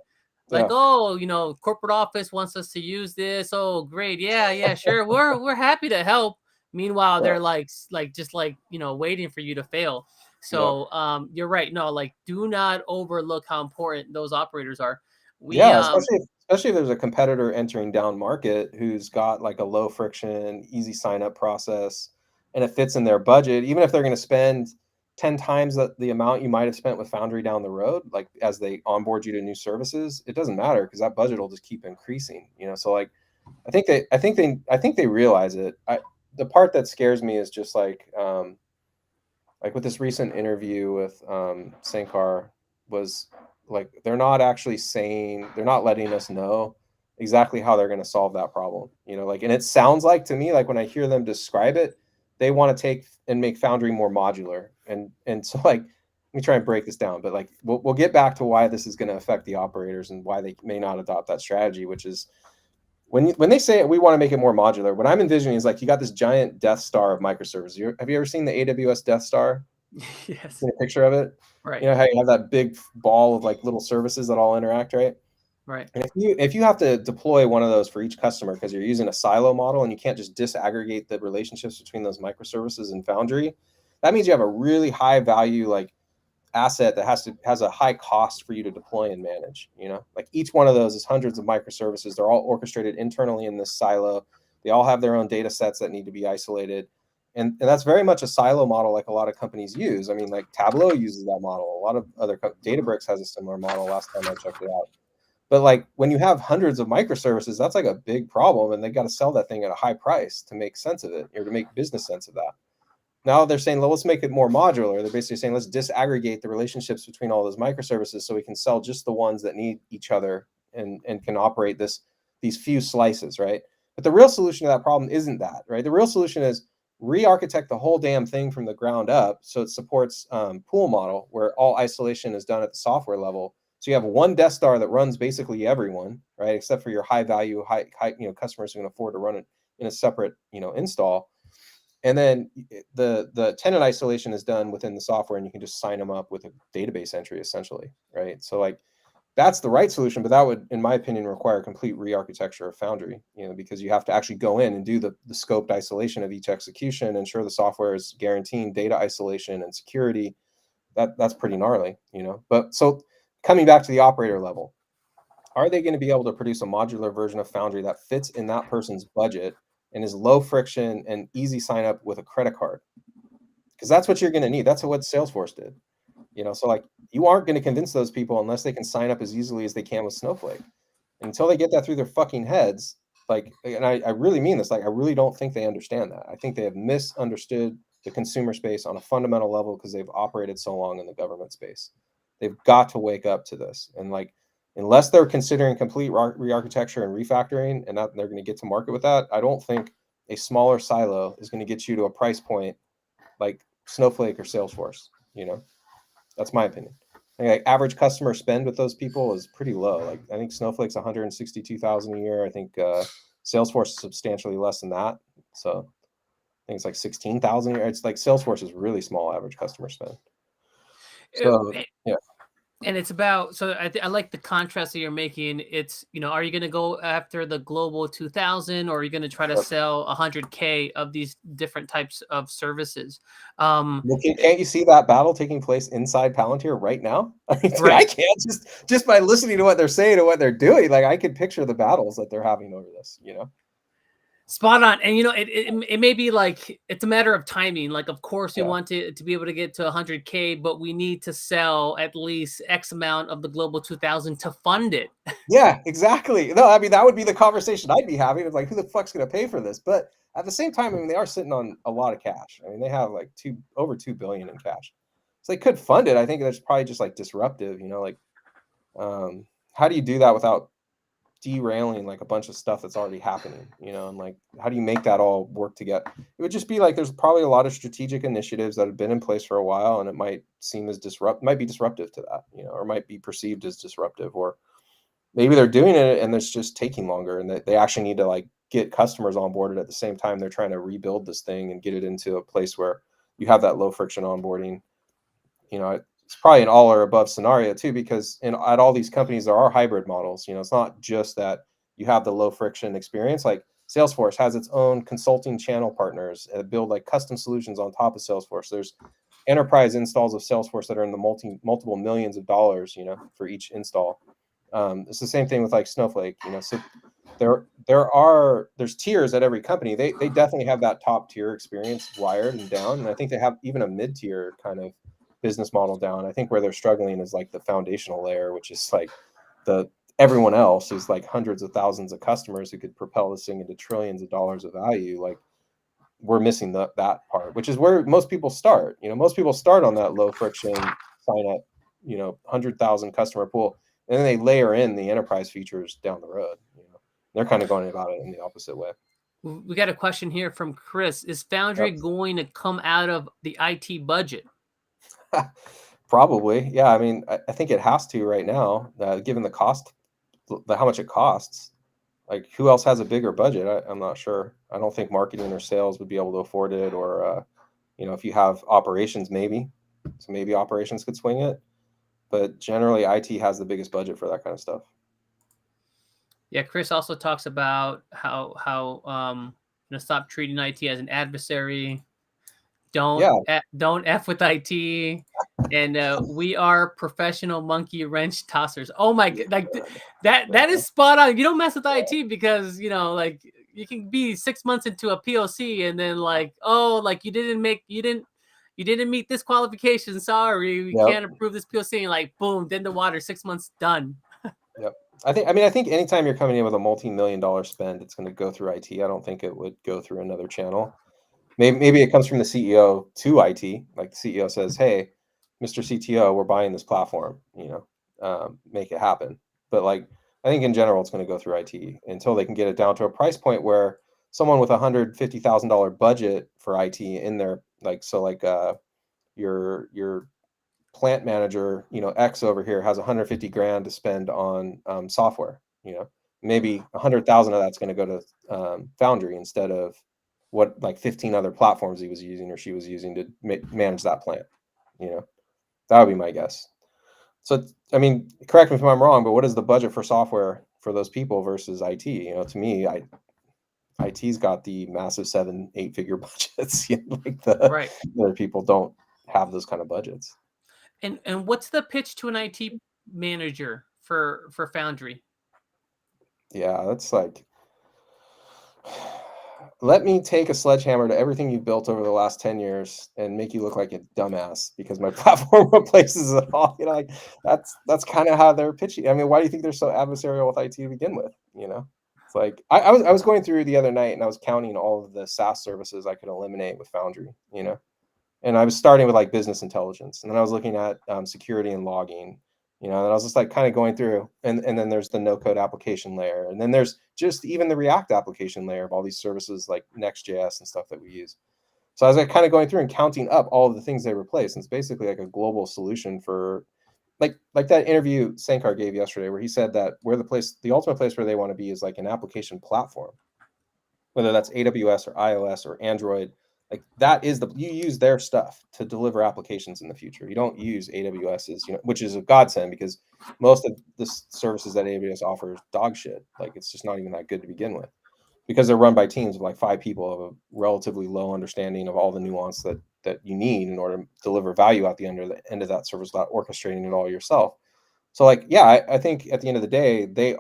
Like, Yeah. oh, corporate office wants us to use this. Oh, great. Yeah, yeah, sure. We're happy to help. Meanwhile, Yeah. they're like just like, waiting for you to fail. Yep. So you're right. No, like, do not overlook how important those operators are. We Yeah, especially if there's a competitor entering down market who's got like a low friction, easy sign up process, and it fits in their budget, even if they're going to spend 10 times the amount you might have spent with Foundry down the road, like as they onboard you to new services, it doesn't matter because that budget will just keep increasing. So like I think they realize it. The part that scares me is just like with this recent interview with Sankar was like they're not actually saying, they're not letting us know exactly how they're going to solve that problem. Like, and it sounds like to me, like when I hear them describe it, they want to take and make Foundry more modular. And so like, let me try and break this down, but like we'll get back to why this is going to affect the operators and why they may not adopt that strategy, which is when they say we want to make it more modular, what I'm envisioning is like you got this giant Death Star of microservices. Have you ever seen the AWS Death Star? yes. Seen a picture of it? Right. You know how you have that big ball of like little services that all interact, right? Right. And if you have to deploy one of those for each customer because you're using a silo model and you can't just disaggregate the relationships between those microservices in Foundry, that means you have a really high value like asset that has a high cost for you to deploy and manage. Like each one of those is hundreds of microservices. They're all orchestrated internally in this silo. They all have their own data sets that need to be isolated. And that's very much a silo model like a lot of companies use. I mean, like Tableau uses that model. A lot of other Databricks has a similar model last time I checked it out. But like when you have hundreds of microservices, that's like a big problem, and they got to sell that thing at a high price to make sense of it or to make business sense of that. Now they're saying, well, let's make it more modular. They're basically saying, let's disaggregate the relationships between all those microservices so we can sell just the ones that need each other and can operate these few slices, right? But the real solution to that problem isn't that, right? The real solution is re-architect the whole damn thing from the ground up so it supports pool model where all isolation is done at the software level. So you have one Death Star that runs basically everyone, right? Except for your high value, high customers who can afford to run it in a separate, install. And then the tenant isolation is done within the software, and you can just sign them up with a database entry, essentially, right? So like that's the right solution, but that would, in my opinion, require complete re-architecture of Foundry, because you have to actually go in and do the scoped isolation of each execution, ensure the software is guaranteeing data isolation and security. That's pretty gnarly, But so coming back to the operator level, are they going to be able to produce a modular version of Foundry that fits in that person's budget and is low friction and easy sign up with a credit card? Because that's what you're going to need. That's what Salesforce did. So like you aren't going to convince those people unless they can sign up as easily as they can with Snowflake. And until they get that through their fucking heads, and I really mean this, I really don't think they understand that. I think they have misunderstood the consumer space on a fundamental level because they've operated so long in the government space. They've got to wake up to this. And unless they're considering complete re-architecture and refactoring and they're going to get to market with that, I don't think a smaller silo is going to get you to a price point like Snowflake or Salesforce. That's my opinion. Average customer spend with those people is pretty low. I think Snowflake's 162,000 a year. I think Salesforce is substantially less than that. So I think it's like 16,000 a year. It's like Salesforce is really small average customer spend. So yeah. And it's about, so I like the contrast that you're making. It's, are you going to go after the global 2000 or are you going to try to sell 100K of these different types of services? Can't you see that battle taking place inside Palantir right now? Right. I can't just by listening to what they're saying and what they're doing. I could picture the battles that they're having over this, Spot on. And it may be it's a matter of timing. Of course we want to be able to get to 100K, but we need to sell at least X amount of the global 2000 to fund it. Yeah, exactly. No, I mean that would be the conversation I'd be having. It's who the fuck's going to pay for this? But at the same time, I mean they are sitting on a lot of cash. I mean they have over $2 billion in cash, so they could fund it. I think that's probably just disruptive. How do you do that without derailing a bunch of stuff that's already happening, and how do you make that all work together? It would just be there's probably a lot of strategic initiatives that have been in place for a while, and it might seem as might be disruptive to that, or might be perceived as disruptive, or maybe they're doing it and it's just taking longer, and they actually need to get customers onboarded at the same time they're trying to rebuild this thing and get it into a place where you have that low friction onboarding. It's probably an all or above scenario too, because at all these companies, there are hybrid models. It's not just that you have the low friction experience. Salesforce has its own consulting channel partners that build custom solutions on top of Salesforce. There's enterprise installs of Salesforce that are in the multiple millions of dollars, for each install. It's the same thing with Snowflake, so there's tiers at every company. They definitely have that top tier experience wired and down. And I think they have even a mid-tier kind of business model down. I think where they're struggling is the foundational layer, which is everyone else is hundreds of thousands of customers who could propel this thing into trillions of dollars of value. We're missing that part, which is where most people start. Most people start on that low friction sign up, 100,000 customer pool, and then they layer in the enterprise features down the road. They're kind of going about it in the opposite way. We got a question here from Chris. Is Foundry going to come out of the IT budget? Probably. Yeah. I mean, I think it has to right now, given the cost, how much it costs. Who else has a bigger budget? I'm not sure. I don't think marketing or sales would be able to afford it, or, if you have operations, maybe. So maybe operations could swing it. But generally, IT has the biggest budget for that kind of stuff. Yeah, Chris also talks about how stop treating IT as an adversary. Don't F with IT, and we are professional monkey wrench tossers. Oh my god, that is spot on. You don't mess with IT because you can be 6 months into a POC and then you didn't meet this qualification. Sorry, we can't approve this POC. And boom, then the water, 6 months done. Yep. I think anytime you're coming in with a multi-million-dollar spend, it's going to go through IT. I don't think it would go through another channel. Maybe it comes from the CEO to IT. The CEO says, "Hey, Mr. CTO, we're buying this platform. Make it happen." But I think in general, it's going to go through IT until they can get it down to a price point where someone with $150,000 budget for IT in there, your plant manager, X over here has 150 grand to spend on software. Maybe 100,000 of that's going to go to Foundry instead of what 15 other platforms he was using or she was using to manage that plant. That would be my guess. So, I mean, correct me if I'm wrong, but what is the budget for software for those people versus IT? You know, to me, IT's got the massive 7-8 figure budgets. You know, like the Right. other people don't have those kind of budgets. And what's the pitch to an IT manager for Foundry? Yeah, that's like, let me take a sledgehammer to everything you've built over the last 10 years and make you look like a dumbass because my platform replaces it all. You know, like that's kind of how they're pitching. I mean, why do you think they're so adversarial with IT to begin with? You know, it's like I was going through the other night and I was counting all of the SaaS services I could eliminate with Foundry. You know, and I was starting with like business intelligence, and then I was looking at security and logging, you know, and I was just like kind of going through, and then there's the no code application layer, and then there's just even the React application layer of all these services like Next.js and stuff that we use. So I was like kind of going through and counting up all of the things they replace, and it's basically like a global solution for like that interview Sankar gave yesterday, where he said that where the ultimate place where they want to be is like an application platform, whether that's AWS or iOS or Android. Like that is you use their stuff to deliver applications in the future. You don't use AWS's, you know, which is a godsend because most of the services that AWS offers dog shit. Like it's just not even that good to begin with because they're run by teams of like 5 people of a relatively low understanding of all the nuance that you need in order to deliver value at the end of that service without orchestrating it all yourself. So like, yeah, I think at the end of the day, they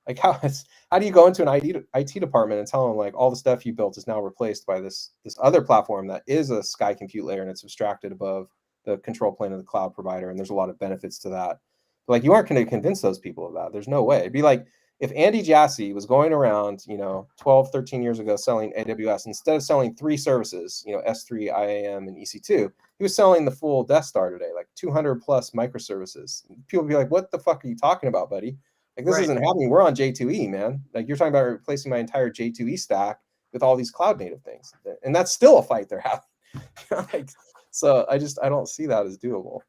like how do you go into an IT department and tell them like all the stuff you built is now replaced by this other platform that is a sky compute layer and it's abstracted above the control plane of the cloud provider, and there's a lot of benefits to that. But like you aren't going to convince those people of that. There's no way. It'd be like if Andy Jassy was going around, you know, 12, 13 years ago selling AWS, instead of selling 3 services, you know, S3, IAM, and EC2, he was selling the full Death Star today, like 200 plus microservices. People would be like, what the fuck are you talking about, buddy? Like this Right. isn't happening. We're on J2E, man. Like you're talking about replacing my entire J2E stack with all these cloud native things, and that's still a fight they're having. Like, so I don't see that as doable.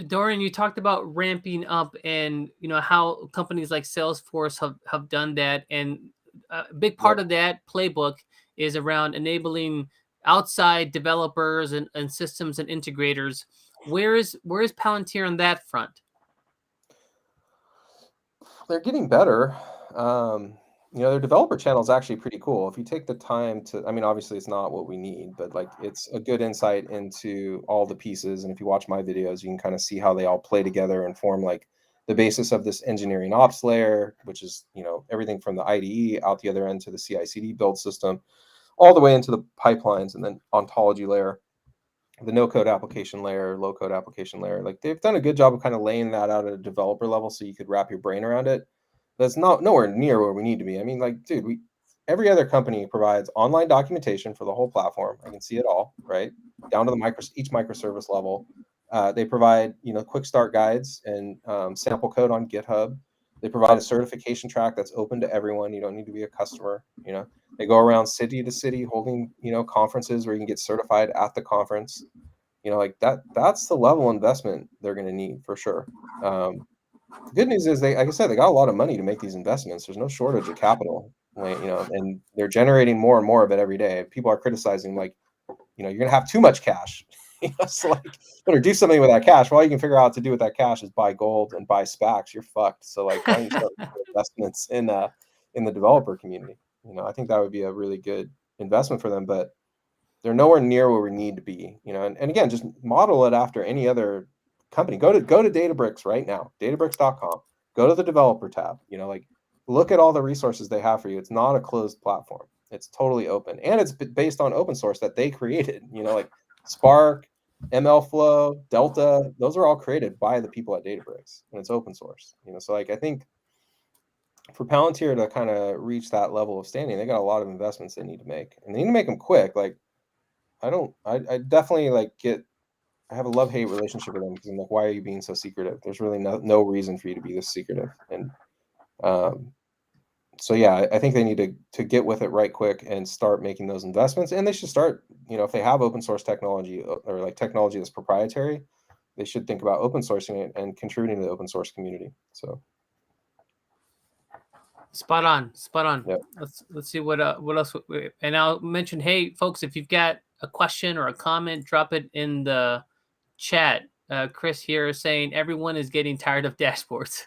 Dorian, you talked about ramping up, and you know how companies like Salesforce have done that, and a big part of that playbook is around enabling outside developers and systems and integrators. Where is Palantir on that front? They're getting better. You know, their developer channel is actually pretty cool. If you take the time to, I mean, obviously it's not what we need, but like it's a good insight into all the pieces. And if you watch my videos, you can kind of see how they all play together and form like the basis of this engineering ops layer, which is, you know, everything from the IDE out the other end to the CI/CD build system, all the way into the pipelines and then ontology layer, the no code application layer, low code application layer. Like they've done a good job of kind of laying that out at a developer level so you could wrap your brain around it. That's not nowhere near where we need to be. I mean, like, dude, every other company provides online documentation for the whole platform. I can see it all, right? Down to the each microservice level. They provide, you know, quick start guides and sample code on GitHub. They provide a certification track that's open to everyone. You don't need to be a customer. You know, they go around city to city holding, you know, conferences where you can get certified at the conference. You know, like that's the level of investment they're going to need for sure. The good news is they, like I said, they got a lot of money to make these investments. There's no shortage of capital, like, you know, and they're generating more and more of it every day. People are criticizing, like, you know, you're gonna have too much cash. You know, so like, better do something with that cash. Well, all you can figure out to do with that cash is buy gold and buy SPACs. You're fucked. So like, why don't you start investments in the developer community? You know, I think that would be a really good investment for them, but they're nowhere near where we need to be. You know, and again, just model it after any other company. Go to Databricks right now, databricks.com. Go to the developer tab. You know, like look at all the resources they have for you. It's not a closed platform. It's totally open, and it's based on open source that they created. You know, like Spark, MLflow, Delta. Those are all created by the people at Databricks, and it's open source. You know, so like I think for Palantir to kind of reach that level of standing, they got a lot of investments they need to make, and they need to make them quick. Like I definitely like I have a love-hate relationship with them because I'm like, why are you being so secretive? There's really no reason for you to be this secretive. And so yeah, I think they need to get with it right quick and start making those investments. And they should start, you know, if they have open source technology or like technology that's proprietary, they should think about open sourcing it and contributing to the open source community. So Spot on, spot on. yeah. Let's see what else. And I'll mention, hey folks, if you've got a question or a comment, drop it in the chat. Chris here is saying everyone is getting tired of dashboards.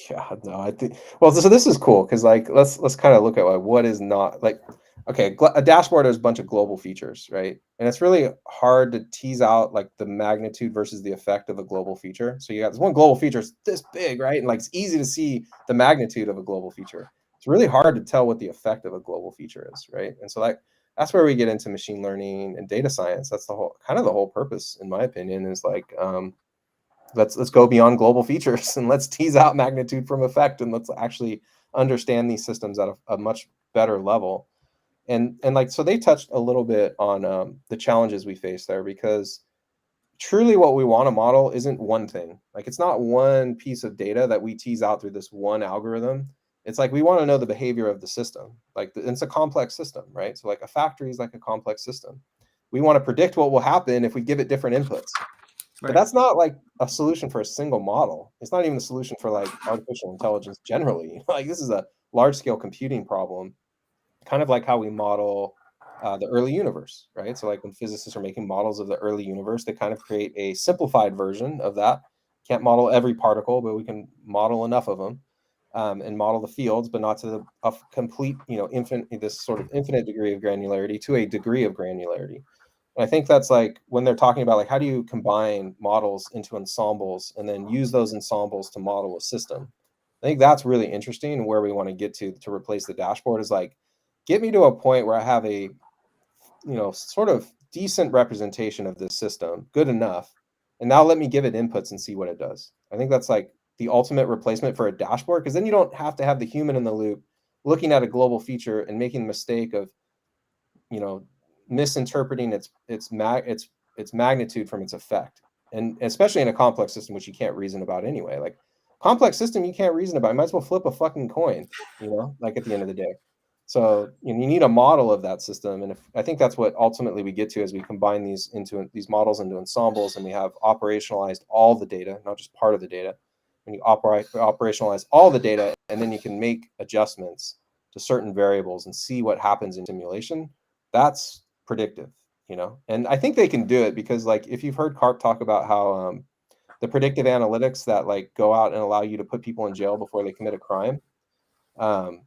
Yeah, no, I think well, so this is cool because like let's kind of look at like what is not like okay, a dashboard is a bunch of global features, right? And it's really hard to tease out like the magnitude versus the effect of a global feature. So you got this one global feature is this big, right? And like it's easy to see the magnitude of a global feature. It's really hard to tell what the effect of a global feature is, right? And so like that's where we get into machine learning and data science. That's the whole kind of the whole purpose, in my opinion, is like let's go beyond global features and let's tease out magnitude from effect, and let's actually understand these systems at a much better level. And like so they touched a little bit on the challenges we face there, because truly what we want to model isn't one thing. Like it's not one piece of data that we tease out through this one algorithm. It's like we want to know the behavior of the system. Like it's a complex system, right? So like a factory is like a complex system. We want to predict what will happen if we give it different inputs. But Right. that's not like a solution for a single model. It's not even a solution for like artificial intelligence generally. Like this is a large scale computing problem, kind of like how we model the early universe, right? So like when physicists are making models of the early universe, they kind of create a simplified version of that. Can't model every particle, but we can model enough of them, and model the fields, but not to a complete, infinite, this sort of infinite degree of granularity, to a degree of granularity. And I think that's like when they're talking about like how do you combine models into ensembles and then use those ensembles to model a system. I think that's really interesting, and where we want to get to replace the dashboard is like get me to a point where I have a sort of decent representation of this system, good enough, and now let me give it inputs and see what it does. I think that's like the ultimate replacement for a dashboard, because then you don't have to have the human in the loop looking at a global feature and making the mistake of you know misinterpreting its magnitude from its effect, and especially in a complex system which you can't reason about anyway. Like complex system you can't reason about, you might as well flip a fucking coin, like at the end of the day. So you need a model of that system, and I think that's what ultimately we get to as we combine these models into ensembles, and we have operationalized all the data, not just part of the data. When you operationalize all the data, and then you can make adjustments to certain variables and see what happens in simulation, that's predictive. And I think they can do it because, like, if you've heard Karp talk about how the predictive analytics that like go out and allow you to put people in jail before they commit a crime, um,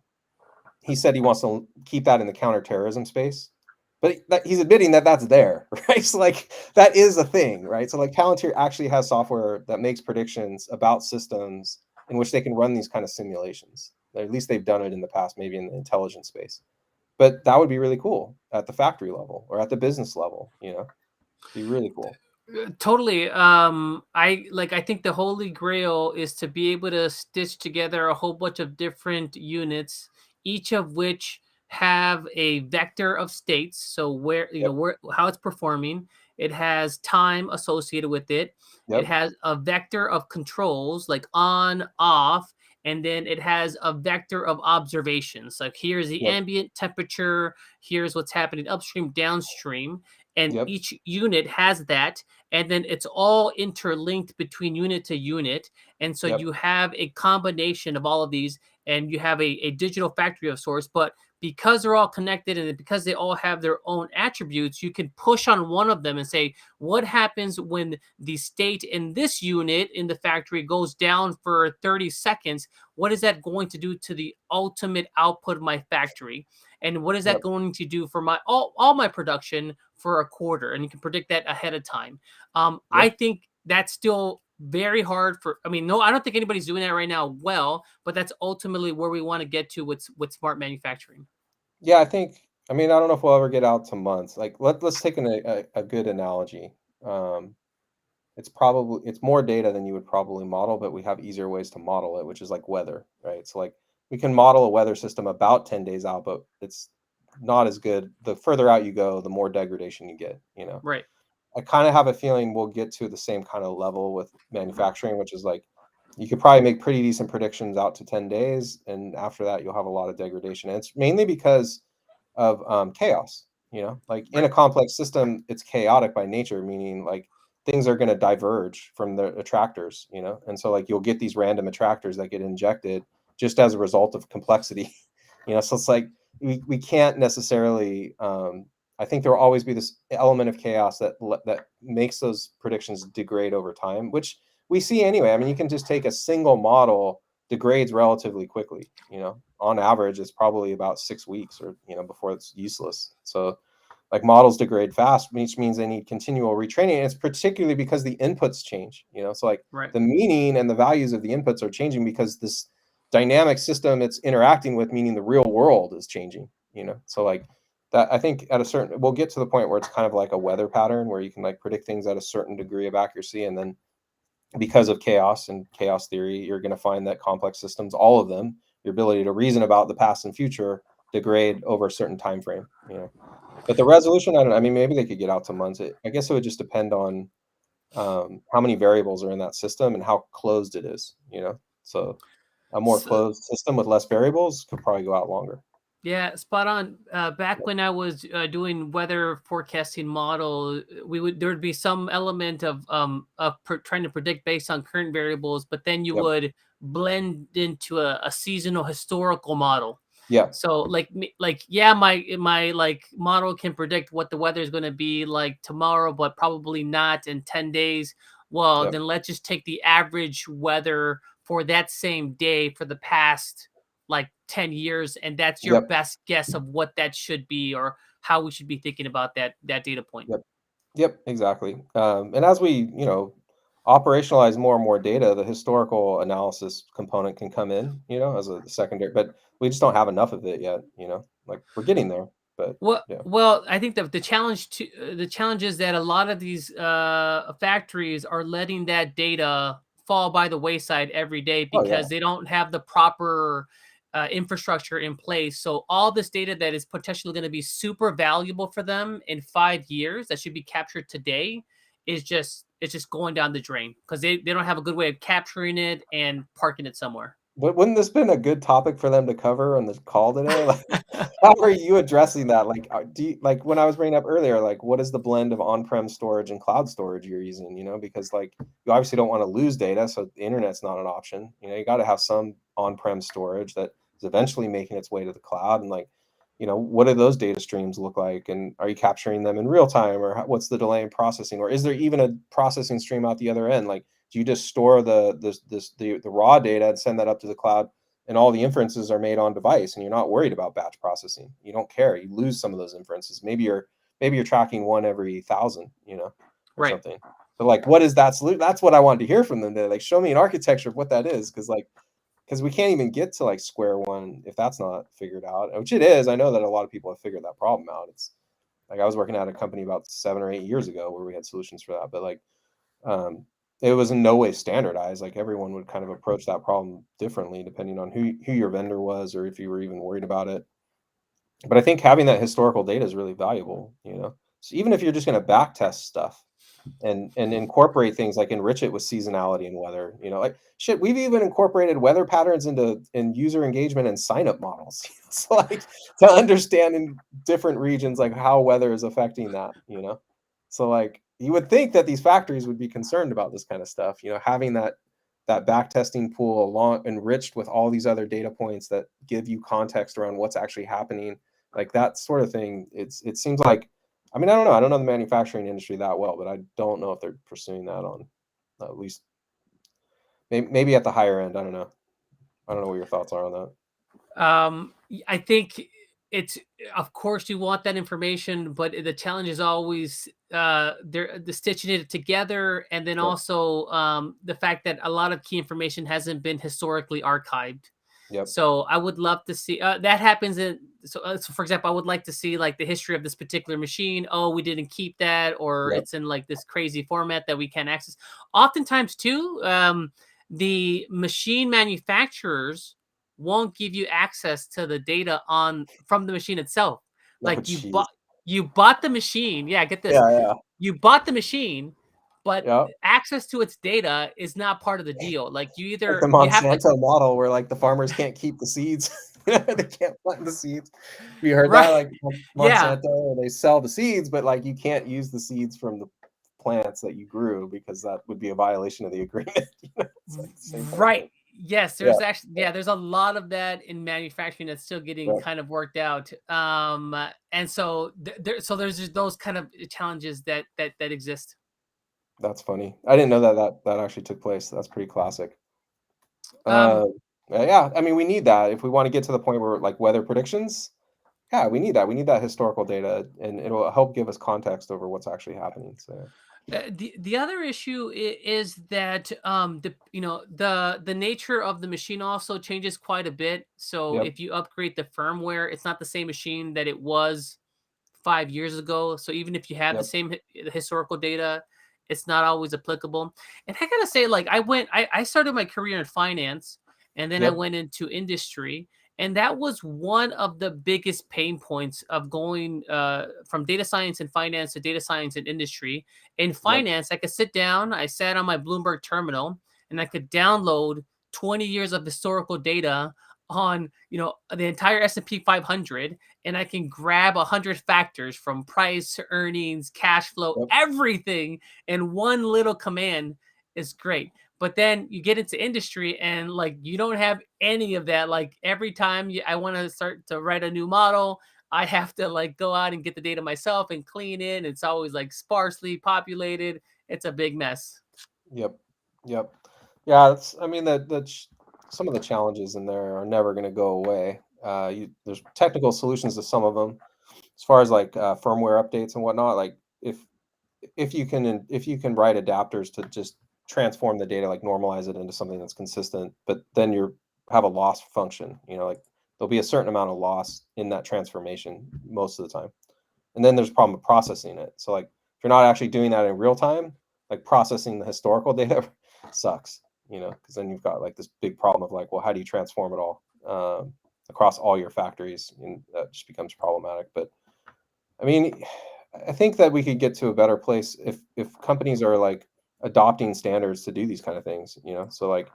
he said he wants to keep that in the counterterrorism space, but he's admitting that that's there, right? So like that is a thing, right? So like Palantir actually has software that makes predictions about systems in which they can run these kind of simulations. Or at least they've done it in the past, maybe in the intelligence space. But that would be really cool at the factory level or at the business level. Be really cool. Totally. I think the holy grail is to be able to stitch together a whole bunch of different units, each of which have a vector of states. So Yep. where how it's performing. It has time associated with it. It Yep. has a vector of controls like on, off, and then it has a vector of observations. Like here's the Yep. ambient temperature, here's what's happening upstream, downstream, and Yep. each unit has that, and then it's all interlinked between unit to unit, and so Yep. you have a combination of all of these, and you have a digital factory of sorts. But because they're all connected and because they all have their own attributes, you can push on one of them and say, what happens when the state in this unit in the factory goes down for 30 seconds? What is that going to do to the ultimate output of my factory? And what is that Yep. going to do for my all my production for a quarter? And you can predict that ahead of time. I Yep. think that's still very hard for. I mean, no, I don't think anybody's doing that right now. Well, but that's ultimately where we want to get to with smart manufacturing. Yeah, I think. I mean, I don't know if we'll ever get out to months. Like, let's take a good analogy. Um, it's more data than you would probably model, but we have easier ways to model it, which is like weather, right? So like we can model a weather system about 10 days out, but it's not as good. The further out you go, the more degradation you get. Right. I kind of have a feeling we'll get to the same kind of level with manufacturing, which is like you could probably make pretty decent predictions out to 10 days. And after that, you'll have a lot of degradation. And it's mainly because of chaos. Like in a Right. complex system, it's chaotic by nature, meaning like things are going to diverge from the attractors. And so like you'll get these random attractors that get injected just as a result of complexity. So it's like we can't necessarily I think there will always be this element of chaos that makes those predictions degrade over time, which we see anyway. I mean, you can just take a single model degrades relatively quickly. On average, it's probably about 6 weeks or before it's useless. So like models degrade fast, which means they need continual retraining. And it's particularly because the inputs change. So like Right. the meaning and the values of the inputs are changing because this dynamic system it's interacting with, meaning the real world, is changing. So like that, I think at a certain, we'll get to the point where it's kind of like a weather pattern where you can like predict things at a certain degree of accuracy, and then because of chaos and chaos theory, you're going to find that complex systems, all of them, your ability to reason about the past and future, degrade over a certain time frame. But the resolution, I mean, maybe they could get out to months. I guess it would just depend on how many variables are in that system and how closed it is. So a more So, closed system with less variables could probably go out longer. yeah, spot on. Back when I was doing weather forecasting model, there would be some element of trying to predict based on current variables, but then you Yep. would blend into a seasonal historical model. Yeah. So yeah, my like model can predict what the weather is going to be like tomorrow, but probably not in 10 days. Well, Yep. then let's just take the average weather for that same day for the past like 10 years, and that's your Yep. best guess of what that should be or how we should be thinking about that data point. Yep. Yep, exactly. And as we, operationalize more and more data, the historical analysis component can come in, as a secondary, but we just don't have enough of it yet, like we're getting there, but Well, yeah. well, I think the challenge is that a lot of these factories are letting that data fall by the wayside every day Oh yeah. because they don't have the proper infrastructure in place. So all this data that is potentially going to be super valuable for them in 5 years that should be captured today it's just going down the drain because they don't have a good way of capturing it and parking it somewhere. But wouldn't this been a good topic for them to cover on this call today? Like, how are you addressing that? Like, do you, like when I was bringing up earlier, like, what is the blend of on-prem storage and cloud storage you're using? Because like you obviously don't want to lose data, so the internet's not an option. You got to have some on-prem storage that is eventually making its way to the cloud, and like, what do those data streams look like, and are you capturing them in real time, or what's the delay in processing, or is there even a processing stream out the other end? Like, do you just store the raw data and send that up to the cloud, and all the inferences are made on device, and you're not worried about batch processing? You don't care. You lose some of those inferences. Maybe you're tracking one every 1,000, or Right. something. But like, what is that solution? That's what I wanted to hear from them. Like, show me an architecture of what that is, because we can't even get to like square one if that's not figured out, which it is. I know that a lot of people have figured that problem out. It's like I was working at a company about 7 or 8 years ago where we had solutions for that, but like um, it was in no way standardized. Like everyone would kind of approach that problem differently depending on who your vendor was or if you were even worried about it. But I think having that historical data is really valuable. So even if you're just going to back test stuff and incorporate things like enrich it with seasonality and weather, like shit, we've even incorporated weather patterns in user engagement and sign up models. So like to understand in different regions like how weather is affecting that. So like you would think that these factories would be concerned about this kind of stuff, having that back testing pool along enriched with all these other data points that give you context around what's actually happening, like that sort of thing. It seems like, I mean, I don't know. I don't know the manufacturing industry that well, but I don't know if they're pursuing that on at least maybe at the higher end. I don't know. I don't know what your thoughts are on that. I think it's, of course you want that information, but the challenge is always the stitching it together, and then Yep. also the fact that a lot of key information hasn't been historically archived. Yep. So I would love to see that happens in. So for example, I would like to see like the history of this particular machine. Oh, we didn't keep that, or Yep. it's in like this crazy format that we can't access. Oftentimes, too, the machine manufacturers won't give you access to the data on from the machine itself. Oh, Like jeez. you bought the machine. Yeah, get this. Yeah. Yeah. You bought the machine, but Yeah. access to its data is not part of the deal. Like Like the you have to. Monsanto model where like the farmers can't keep the seeds. They can't plant the seeds. You heard that? Right. Like Yeah. Monsanto, they sell the seeds, but like you can't use the seeds from the plants that you grew because that would be a violation of the agreement. It's like the same kind of Right. thing. Yes, Yeah, there's actually, yeah, there's a lot of that in manufacturing that's still getting yeah, kind of worked out. And so so there's just those kind of challenges that exist. that's funny. I didn't know that actually took place. That's pretty classic. Um, Uh, yeah, I mean, we need that if we want to get to the point where like weather predictions. Yeah, we need that. We need that historical data, and it'll help give us context over what's actually happening. So, the other issue is that the the nature of the machine also changes quite a bit. So yep, if you upgrade the firmware, it's not the same machine that it was 5 years ago. So even if you have the yep, same historical data, it's not always applicable. And I gotta say, like I started my career in finance, and then I yep, went into industry, and that was one of the biggest pain points of going from data science and finance to data science and industry. In yep, finance, I could sit down, I sat on my Bloomberg terminal, and I could download 20 years of historical data on the entire S&P 500, and I can grab 100 factors from price, earnings, cash flow, yep, everything in one little command is great. But then you get into industry and like you don't have any of that. Like every time I want to start to write a new model, I have to like go out and get the data myself and clean it. It's always like sparsely populated. It's a big mess. yep, yep. Yeah, it's, I mean some of the challenges in there are never going to go away. There's technical solutions to some of them, as far as like firmware updates and whatnot. Like if if you can write adapters to just transform the data, like normalize it into something that's consistent, but then you have a loss function. You know, like there'll be a certain amount of loss in that transformation most of the time. And then there's a problem with processing it. So like if you're not actually doing that in real time, like processing the historical data sucks, you know, because then you've got like this big problem of like, well, how do you transform it all across all your factories? And that just becomes problematic. But I mean, I think that we could get to a better place if companies are like adopting standards to do these kind of things, you know? So like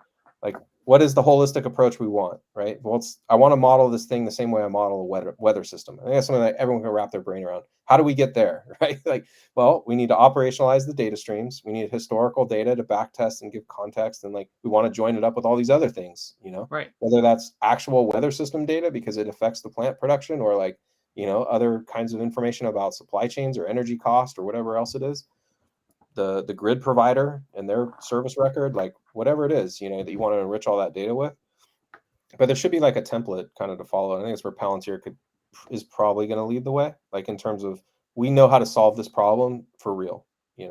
what is the holistic approach we want, right? Well, I want to model this thing the same way I model a weather system. I think that's something that everyone can wrap their brain around. How do we get there, right? Like, well, we need to operationalize the data streams. We need historical data to back test and give context, and like we want to join it up with all these other things, you know, Right. whether that's actual weather system data because it affects the plant production, or like other kinds of information about supply chains or energy cost or whatever else it is, the grid provider and their service record, like whatever it is, that you want to enrich all that data with. But there should be like a template kind of to follow. And I think it's where Palantir is probably going to lead the way, like in terms of we know how to solve this problem for real, you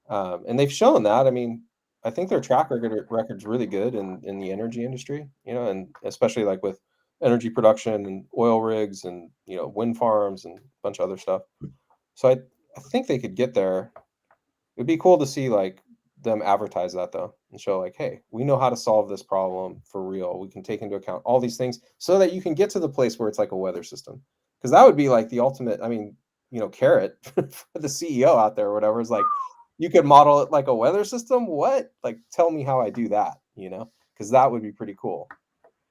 know. And they've shown that. I mean, I think their record's really good in the energy industry, and especially like with energy production and oil rigs and wind farms and a bunch of other stuff. So I think they could get there. It'd be cool to see like them advertise that though and show like, hey, we know how to solve this problem for real. We can take into account all these things so that you can get to the place where it's like a weather system. Because that would be like the ultimate, I mean, carrot for the CEO out there or whatever is like, you could model it like a weather system. What? Like, tell me how I do that, because that would be pretty cool.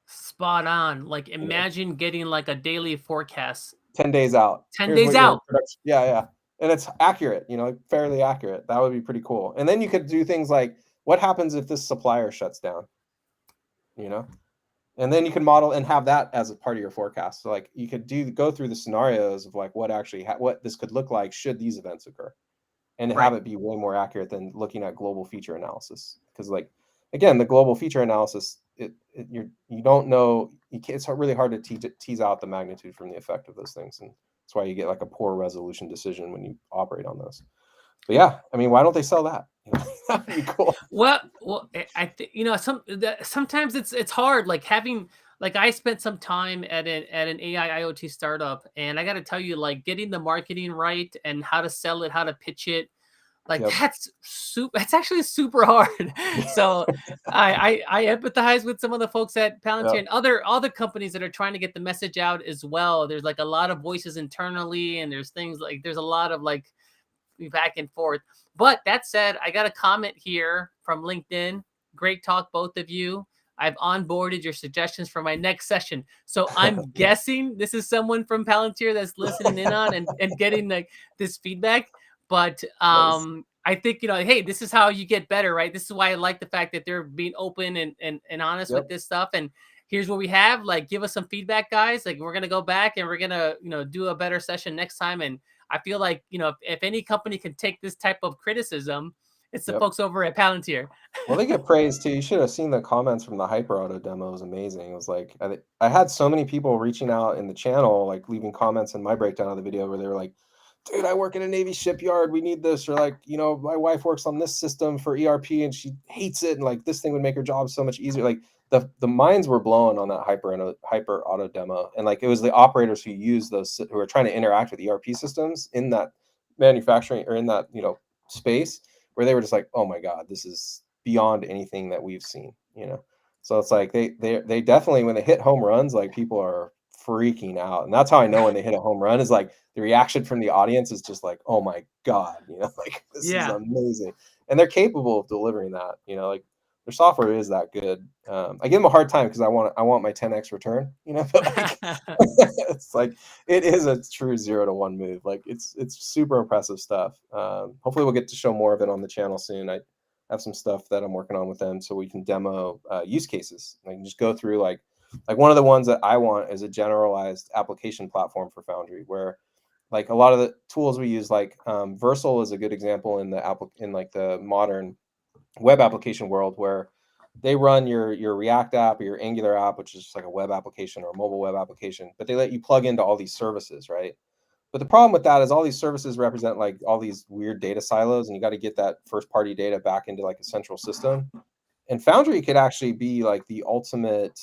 Spot on. Like You know, imagine getting like a daily forecast 10 days out. 10 Here's days what your out. production. Yeah, yeah. And it's accurate, fairly accurate. That would be pretty cool. And then you could do things like, what happens if this supplier shuts down? You know, and then you can model and have that as a part of your forecast. So like you could go through the scenarios of like what actually what this could look like should these events occur, and have Right. it be way more accurate than looking at global feature analysis. Because like again, the global feature analysis, you don't know, it's really hard to tease out the magnitude from the effect of those things, and that's why you get like a poor resolution decision when you operate on those. But yeah, I mean, why don't they sell that? That would be cool. Well, I think sometimes it's hard. Like having like I spent some time at an AI IoT startup, and I got to tell you, like getting the marketing right and how to sell it, how to pitch it, like Yep. that's actually super hard. So I empathize with some of the folks at Palantir Yep. and other companies that are trying to get the message out as well. There's like a lot of voices internally, and there's things like there's a lot of like back and forth. But that said, I got a comment here from LinkedIn. Great talk, both of you. I've onboarded your suggestions for my next session. So I'm guessing this is someone from Palantir that's listening in on and getting like this feedback. But Nice. I think, hey, this is how you get better, right? This is why I like the fact that they're being open and honest with Yep. this stuff. And here's what we have. Like, give us some feedback, guys. Like, we're gonna go back and we're gonna, do a better session next time. And I feel like, if any company can take this type of criticism, it's the Yep. folks over at Palantir. Well, they get praised too. You should have seen the comments from the Hyperauto demo. It was amazing. It was like I had so many people reaching out in the channel, like leaving comments in my breakdown of the video where they were like, "Dude, I work in a Navy shipyard. We need this." Or like, "My wife works on this system for ERP and she hates it, and like this thing would make her job so much easier." Like the minds were blown on that Hyperauto demo, and like it was the operators who use those who are trying to interact with ERP systems in that manufacturing or in that space where they were just like, "Oh my God, this is beyond anything that we've seen." So it's like they definitely, when they hit home runs, like people are freaking out. And that's how I know when they hit a home run, is like the reaction from the audience is just like, "Oh my God," like this is Yeah. amazing. And they're capable of delivering that, like their software is that good. I give them a hard time because I want my 10x return, but like it's like it is a true 0 to 1 move. Like it's super impressive stuff. Hopefully we'll get to show more of it on the channel soon. I have some stuff that I'm working on with them so we can demo use cases. I can just go through like one of the ones that I want is a generalized application platform for Foundry, where like a lot of the tools we use, like Versal is a good example in the modern web application world, where they run your React app or your Angular app, which is just like a web application or a mobile web application, but they let you plug into all these services, right? But the problem with that is all these services represent like all these weird data silos, and you got to get that first party data back into like a central system. And Foundry could actually be like the ultimate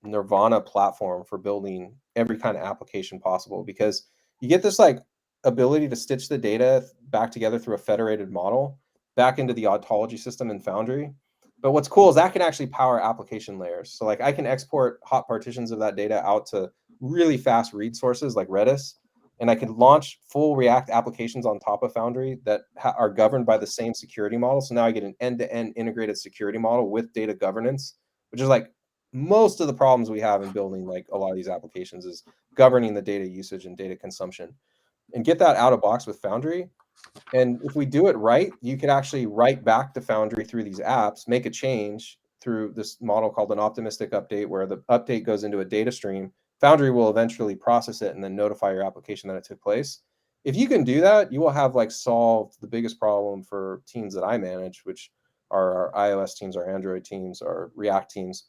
nirvana platform for building every kind of application possible, because you get this like ability to stitch the data back together through a federated model back into the ontology system in Foundry. But what's cool is that can actually power application layers. So like I can export hot partitions of that data out to really fast read sources like Redis, and I can launch full React applications on top of Foundry that are governed by the same security model. So now I get an end-to-end integrated security model with data governance, which is like most of the problems we have in building like a lot of these applications is governing the data usage and data consumption, and get that out of box with Foundry. And if we do it right, you could actually write back to Foundry through these apps, make a change through this model called an optimistic update, where the update goes into a data stream. Foundry will eventually process it and then notify your application that it took place. If you can do that, you will have like solved the biggest problem for teams that I manage, which are our iOS teams, our Android teams, our React teams.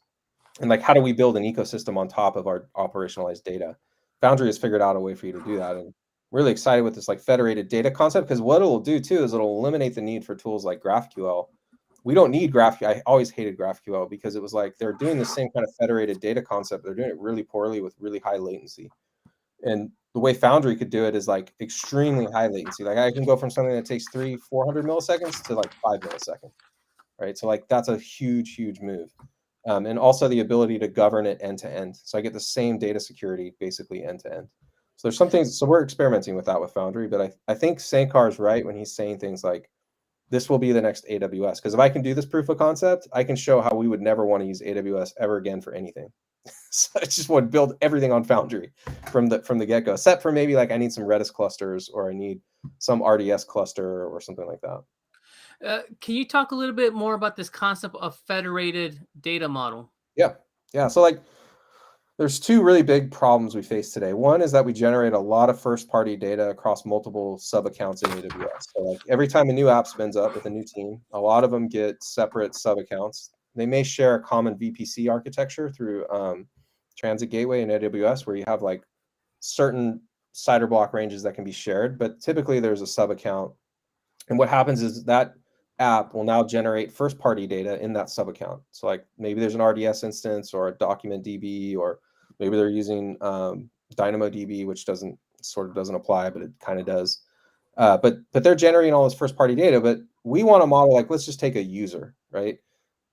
And like, how do we build an ecosystem on top of our operationalized data? Foundry has figured out a way for you to do that. And really excited with this like federated data concept, because what it'll do too is it'll eliminate the need for tools like GraphQL. We don't need GraphQL. I always hated GraphQL because it was like they're doing the same kind of federated data concept. They're doing it really poorly with really high latency. And the way Foundry could do it is like extremely high latency. Like I can go from something that takes 400 milliseconds to like 5 milliseconds, right? So like that's a huge move. And also the ability to govern it end to end. So I get the same data security basically end to end. So there's some things, so we're experimenting with that with Foundry, but I think Sankar is right when he's saying things like, this will be the next AWS. Because if I can do this proof of concept, I can show how we would never want to use AWS ever again for anything. So I just want to build everything on Foundry from the get-go, except for maybe like I need some Redis clusters, or I need some RDS cluster or something like that. Can you talk a little bit more about this concept of federated data model? Yeah. So like, there's two really big problems we face today. One is that we generate a lot of first-party data across multiple sub-accounts in AWS. So like every time a new app spins up with a new team, a lot of them get separate sub-accounts. They may share a common VPC architecture through Transit Gateway in AWS, where you have like certain CIDR block ranges that can be shared, but typically there's a sub-account. And what happens is that app will now generate first-party data in that sub-account. So like maybe there's an RDS instance or a document DB, or maybe they're using DynamoDB, which doesn't apply, but it kind of does. But they're generating all this first-party data. But we want a model like, let's just take a user, right?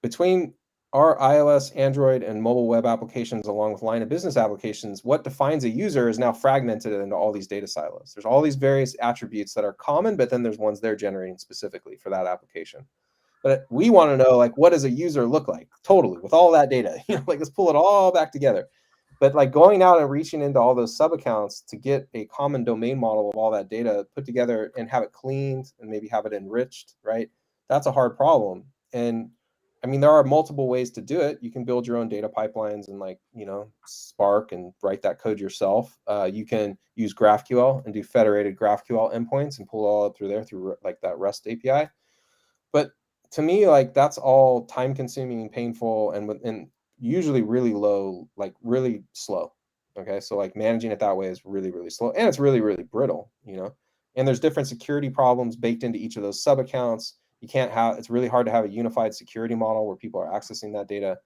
Between our iOS, Android, and mobile web applications, along with line of business applications, what defines a user is now fragmented into all these data silos. There's all these various attributes that are common, but then there's ones they're generating specifically for that application. But we want to know, like, what does a user look like totally with all that data? Like, let's pull it all back together. But like going out and reaching into all those sub accounts to get a common domain model of all that data put together and have it cleaned and maybe have it enriched, right? That's a hard problem. And I mean, there are multiple ways to do it. You can build your own data pipelines and like, Spark and write that code yourself. You can use GraphQL and do federated GraphQL endpoints and pull it all up through there through like that REST API. But to me, like that's all time consuming and painful and usually really low, like really slow. Okay. So like managing it that way is really, really slow. And it's really, really brittle, And there's different security problems baked into each of those sub accounts. It's really hard to have a unified security model where people are accessing that data.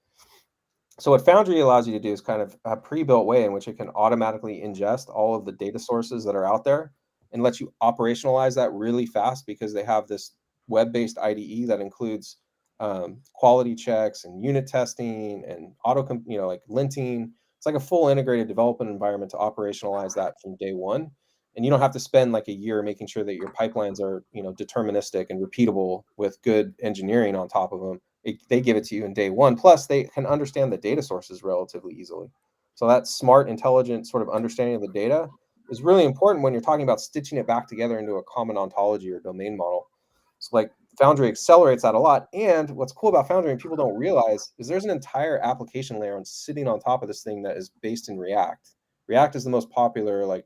So what Foundry allows you to do is kind of a pre-built way in which it can automatically ingest all of the data sources that are out there and let you operationalize that really fast because they have this web-based IDE that includes quality checks and unit testing and like linting. It's like a full integrated development environment to operationalize that from day one. And you don't have to spend like a year making sure that your pipelines are, deterministic and repeatable with good engineering on top of them. They give it to you in day one. Plus, they can understand the data sources relatively easily. So that smart, intelligent sort of understanding of the data is really important when you're talking about stitching it back together into a common ontology or domain model. So like Foundry accelerates that a lot. And what's cool about Foundry and people don't realize is there's an entire application layer sitting on top of this thing that is based in React. React is the most popular like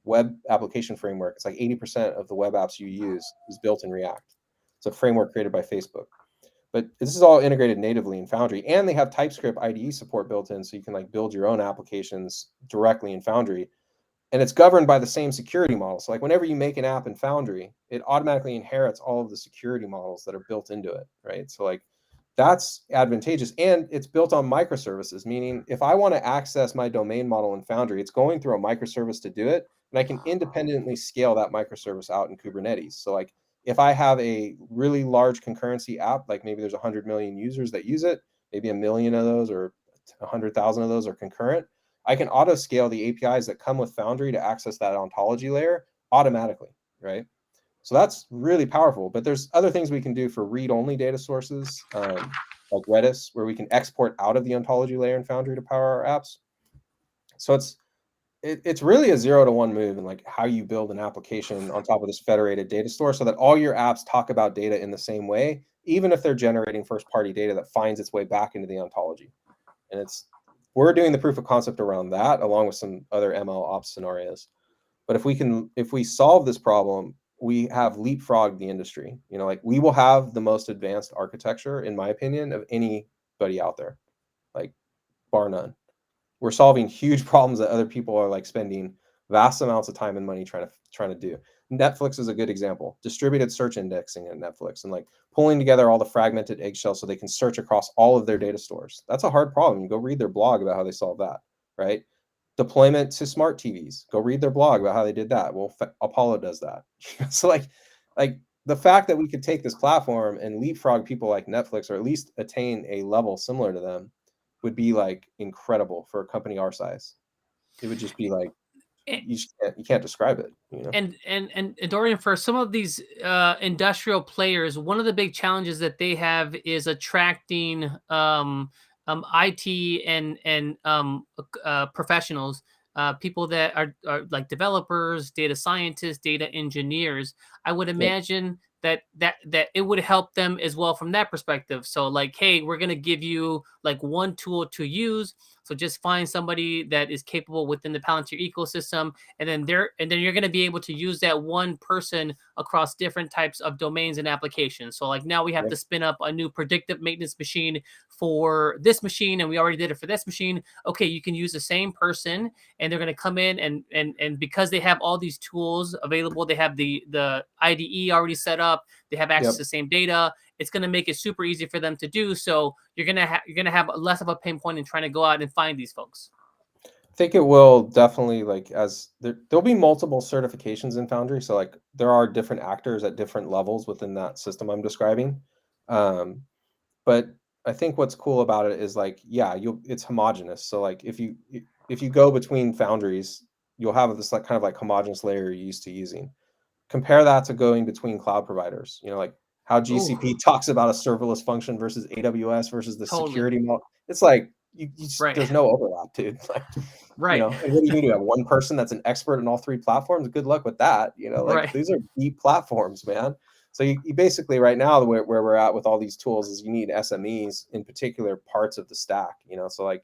web application framework. It's like 80% of the web apps you use is built in React. It's a framework created by Facebook. But this is all integrated natively in Foundry, and they have TypeScript IDE support built in, so you can like build your own applications directly in Foundry. And it's governed by the same security model. So like whenever you make an app in Foundry, it automatically inherits all of the security models that are built into it, right? So like that's advantageous, and it's built on microservices, meaning if I want to access my domain model in Foundry, it's going through a microservice to do it, and I can independently scale that microservice out in Kubernetes. So like if I have a really large concurrency app, like maybe there's 100 million users that use it, maybe 1 million of those or 100,000 of those are concurrent, I can auto scale the APIs that come with Foundry to access that ontology layer automatically, right? So that's really powerful. But there's other things we can do for read-only data sources, like Redis, where we can export out of the ontology layer in Foundry to power our apps. So it's really a 0-to-1 move in like how you build an application on top of this federated data store so that all your apps talk about data in the same way, even if they're generating first-party data that finds its way back into the ontology. And we're doing the proof of concept around that along with some other ML ops scenarios. But if we solve this problem, we have leapfrogged the industry. Like we will have the most advanced architecture, in my opinion, of anybody out there, like bar none. We're solving huge problems that other people are like spending vast amounts of time and money trying to do. Netflix is a good example. Distributed search indexing in Netflix and like pulling together all the fragmented eggshells so they can search across all of their data stores. That's a hard problem. You go read their blog about how they solve that, right? Deployment to smart TVs. Go read their blog about how they did that. Well, Apollo does that. So like the fact that we could take this platform and leapfrog people like Netflix, or at least attain a level similar to them, would be like incredible for a company our size. It would just be like you can't describe it, And Dorian, for some of these industrial players, one of the big challenges that they have is attracting IT and professionals, people that are like developers, data scientists, data engineers. I would imagine that it would help them as well from that perspective. So like, hey, we're gonna give you like one tool to use. So just find somebody that is capable within the Palantir ecosystem, and then you're going to be able to use that one person across different types of domains and applications. So like now we have to spin up a new predictive maintenance machine for this machine, and we already did it for this machine. Okay, you can use the same person, and they're going to come in and because they have all these tools available, they have the IDE already set up, they have access to the same data. It's going to make it super easy for them to do. So you're going to have less of a pain point in trying to go out and find these folks. I think it will definitely, like, as there'll be multiple certifications in Foundry. So like there are different actors at different levels within that system I'm describing. But I think what's cool about it is like, it's homogeneous. So like if you go between foundries, you'll have this like kind of like homogeneous layer you're used to using. Compare that to going between cloud providers, like how GCP talks about a serverless function versus AWS versus the security model. It's like there's no overlap, dude. Like, Right. and what do you mean you have one person that's an expert in all three platforms? Good luck with that. Like these are deep platforms, man. So you basically right now where we're at with all these tools is you need SMEs in particular parts of the stack. So like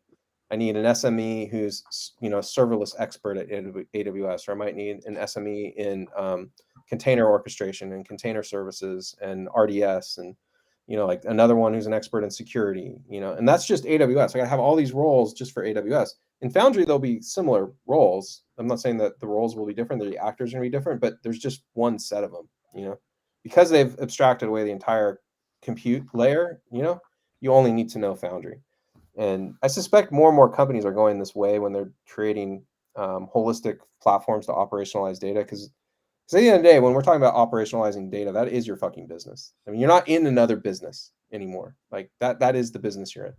I need an SME who's serverless expert at AWS, or I might need an SME in container orchestration and container services and RDS, and like another one who's an expert in security. And that's just AWS. I gotta have all these roles just for AWS. In Foundry, there'll be similar roles. I'm not saying that the roles will be different, the actors are gonna be different, but there's just one set of them. Because they've abstracted away the entire compute layer. You only need to know Foundry. And I suspect more and more companies are going this way when they're creating holistic platforms to operationalize data. Because at the end of the day, when we're talking about operationalizing data, that is your fucking business. I mean, you're not in another business anymore. Like that is the business you're in.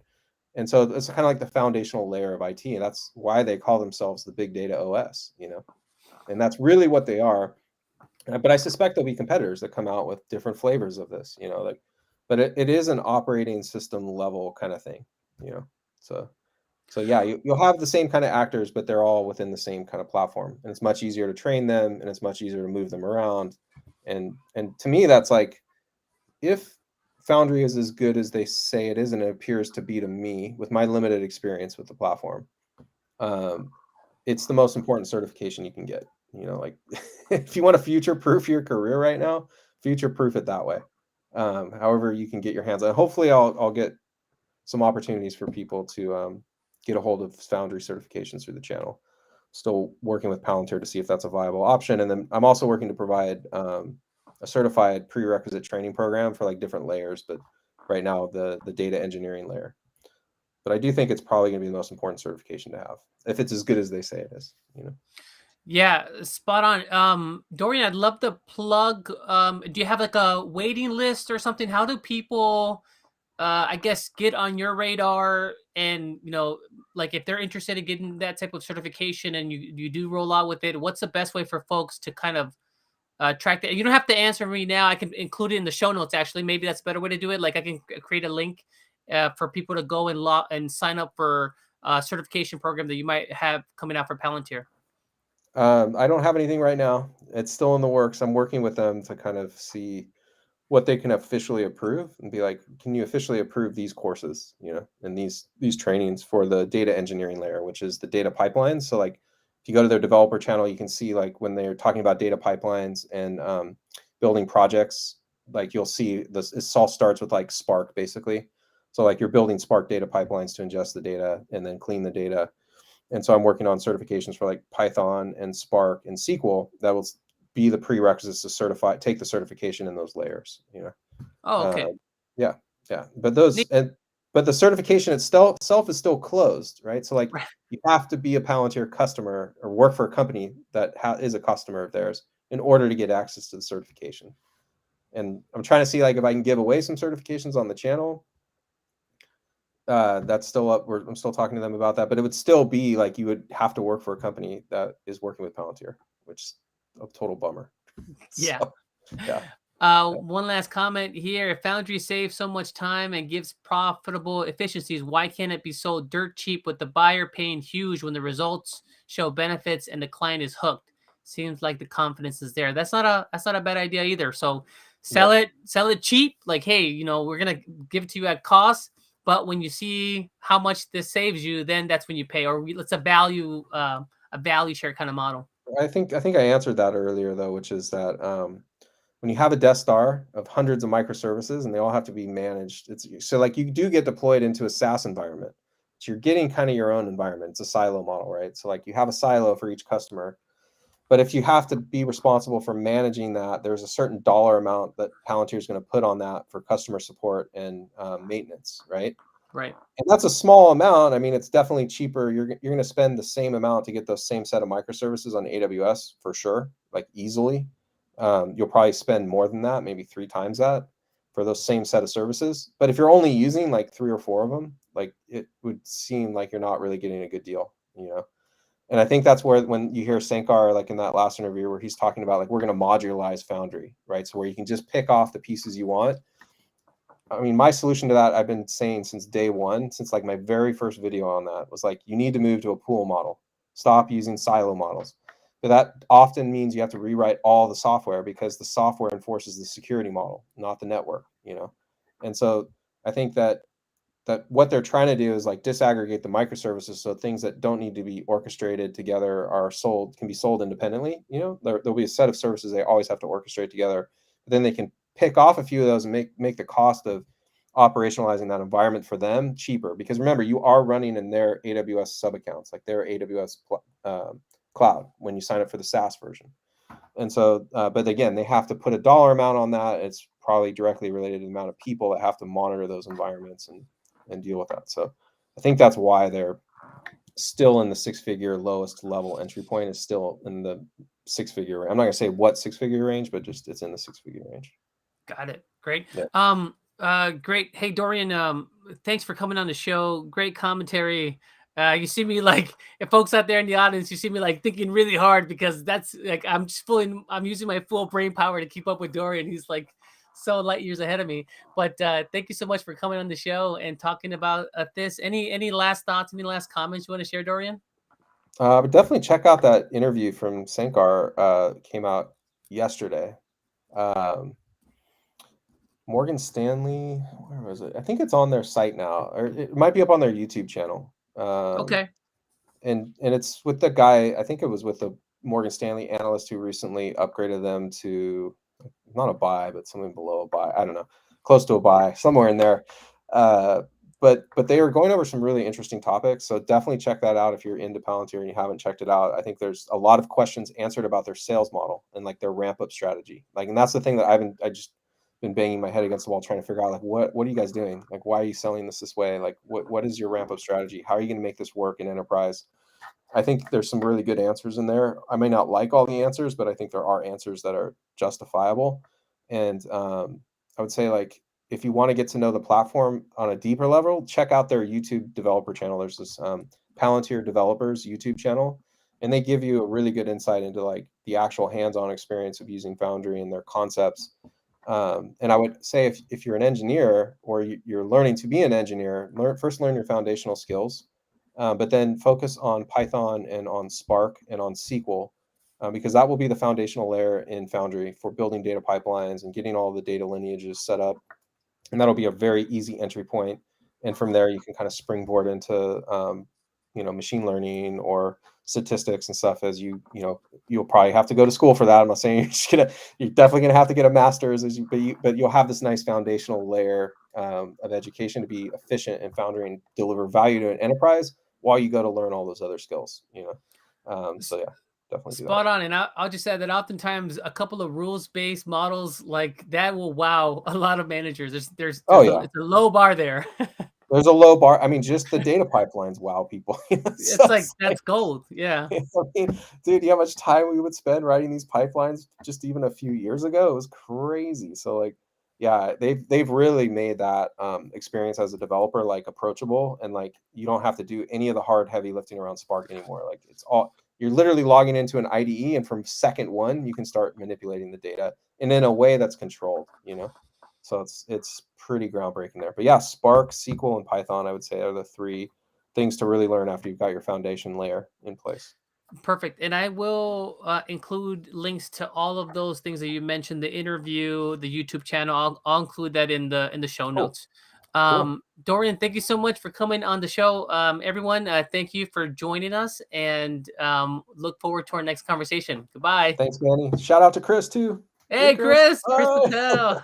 And so it's kind of like the foundational layer of IT. And that's why they call themselves the big data OS, and that's really what they are. But I suspect there'll be competitors that come out with different flavors of this, but it is an operating system level kind of thing, So yeah, you'll have the same kind of actors, but they're all within the same kind of platform, and it's much easier to train them, and it's much easier to move them around. And to me, that's like, if Foundry is as good as they say it is, and it appears to be to me with my limited experience with the platform, it's the most important certification you can get. Like if you want to future-proof your career right now, future-proof it that way. However you can get your hands on it. Hopefully I'll get some opportunities for people to get a hold of Foundry certifications through the channel. Still working with Palantir to see if that's a viable option. And then I'm also working to provide a certified prerequisite training program for like different layers, but right now the data engineering layer. But I do think it's probably going to be the most important certification to have, if it's as good as they say it is. Yeah, spot on. Dorian, I'd love to plug. Do you have like a waiting list or something? How do people, I guess, get on your radar? And like if they're interested in getting that type of certification, and you do roll out with it, what's the best way for folks to kind of track that? You don't have to answer me now. I can include it in the show notes. Actually, maybe that's a better way to do it. Like I can create a link for people to go and sign up for a certification program that you might have coming out for Palantir. I don't have anything right now. It's still in the works. I'm working with them to kind of see what they can officially approve and be like, can you officially approve these courses, and these trainings for the data engineering layer, which is the data pipelines. So like if you go to their developer channel, you can see like when they're talking about data pipelines and building projects, like you'll see this, it all starts with like Spark basically. So like you're building Spark data pipelines to ingest the data and then clean the data. And so I'm working on certifications for like Python and Spark and SQL that will be the prerequisites to take the certification in those layers. Oh, okay. Yeah. But the certification itself is still closed, right? So like you have to be a Palantir customer or work for a company that is a customer of theirs in order to get access to the certification. And I'm trying to see like if I can give away some certifications on the channel. That's still up. I'm still talking to them about that, but it would still be like you would have to work for a company that is working with Palantir, which is a total bummer. Yeah. So, yeah. One last comment here. If Foundry saves so much time and gives profitable efficiencies, why can't it be sold dirt cheap with the buyer paying huge when the results show benefits and the client is hooked? Seems like the confidence is there. That's not a bad idea either. So sell it cheap. Like, hey, we're gonna give it to you at cost, but when you see how much this saves you, then that's when you pay. Or it's a value share kind of model. I think I answered that earlier though, which is that when you have a Death Star of hundreds of microservices and they all have to be managed, so like you do get deployed into a SaaS environment, but you're getting kind of your own environment. It's a silo model, right? So like you have a silo for each customer, but if you have to be responsible for managing that, there's a certain dollar amount that Palantir is going to put on that for customer support and maintenance, right? Right. And that's a small amount. I mean, it's definitely cheaper. You're going to spend the same amount to get those same set of microservices on AWS for sure, like easily. You'll probably spend more than that, maybe 3 times that for those same set of services. But if you're only using like 3 or 4 of them, like it would seem like you're not really getting a good deal, And I think that's where when you hear Sankar, like in that last interview where he's talking about like, we're going to modularize Foundry, right? So where you can just pick off the pieces you want. I mean, my solution to that, I've been saying since day one, since like my very first video on that, was like, you need to move to a pool model. Stop using silo models. But that often means you have to rewrite all the software, because the software enforces the security model, not the network, you know? And so I think that what they're trying to do is like disaggregate the microservices, so things that don't need to be orchestrated together can be sold independently. You know, there'll be a set of services they always have to orchestrate together, but then they can pick off a few of those and make the cost of operationalizing that environment for them cheaper. Because remember, you are running in their AWS sub accounts, like their AWS cloud, when you sign up for the SaaS version. And so, but again, they have to put a dollar amount on that. It's probably directly related to the amount of people that have to monitor those environments and deal with that. So I think that's why they're still in the six-figure lowest level entry point is still in the six-figure. I'm not gonna say what six-figure range, but just it's in the six-figure range. Got it. Great. Yeah. Great. Hey, Dorian, thanks for coming on the show. Great commentary. You see me like, if folks out there in the audience, you see me like thinking really hard, because that's like, I'm using my full brain power to keep up with Dorian. He's like so light years ahead of me. But thank you so much for coming on the show and talking about this. Any last thoughts, any last comments you want to share, Dorian? But definitely check out that interview from Sankar, came out yesterday. Morgan Stanley, where was it? I think it's on their site now, or it might be up on their YouTube channel. Okay. And it's with the guy, I think it was with the Morgan Stanley analyst who recently upgraded them to not a buy, but something below a buy. I don't know, close to a buy, somewhere in there. But they are going over some really interesting topics. So definitely check that out if you're into Palantir and you haven't checked it out. I think there's a lot of questions answered about their sales model and like their ramp up strategy. Like, and that's the thing that I just been banging my head against the wall trying to figure out, like, what are you guys doing? Like, why are you selling this way? Like, what is your ramp up strategy? How are you going to make this work in enterprise? I think there's some really good answers in there. I may not like all the answers, but I think there are answers that are justifiable. And I would say, like, if you want to get to know the platform on a deeper level, check out their YouTube developer channel. There's this Palantir developers YouTube channel, and they give you a really good insight into like the actual hands-on experience of using Foundry and their concepts. And I would say if you're an engineer or you're learning to be an engineer, learn your foundational skills, but then focus on Python and on Spark and on SQL, because that will be the foundational layer in Foundry for building data pipelines and getting all the data lineages set up. And that'll be a very easy entry point. And from there, you can kind of springboard into, machine learning or statistics and stuff. As you'll probably have to go to school for that. I'm not saying you're definitely gonna have to get a master's, but you'll have this nice foundational layer of education to be efficient in Foundry and deliver value to an enterprise while you go to learn all those other skills. So yeah. Spot on. And I'll just add that oftentimes a couple of rules-based models like that will wow a lot of managers. It's a low bar there. There's a low bar. I mean, just the data pipelines wow people. It's like that's gold. Yeah. I mean, dude, you know how much time we would spend writing these pipelines just even a few years ago? It was crazy. So like, yeah, they've really made that experience as a developer like approachable, and like you don't have to do any of the hard heavy lifting around Spark anymore. Like you're literally logging into an IDE, and from second one you can start manipulating the data and in a way that's controlled. So it's pretty groundbreaking there. But yeah, Spark, SQL, and Python, I would say, are the three things to really learn after you've got your foundation layer in place. Perfect. And I will include links to all of those things that you mentioned, the interview, the YouTube channel. I'll include that in the show notes. Cool. Dorian, thank you so much for coming on the show. Everyone, thank you for joining us, and look forward to our next conversation. Goodbye. Thanks, Manny. Shout out to Chris too. Hey, Chris Patel.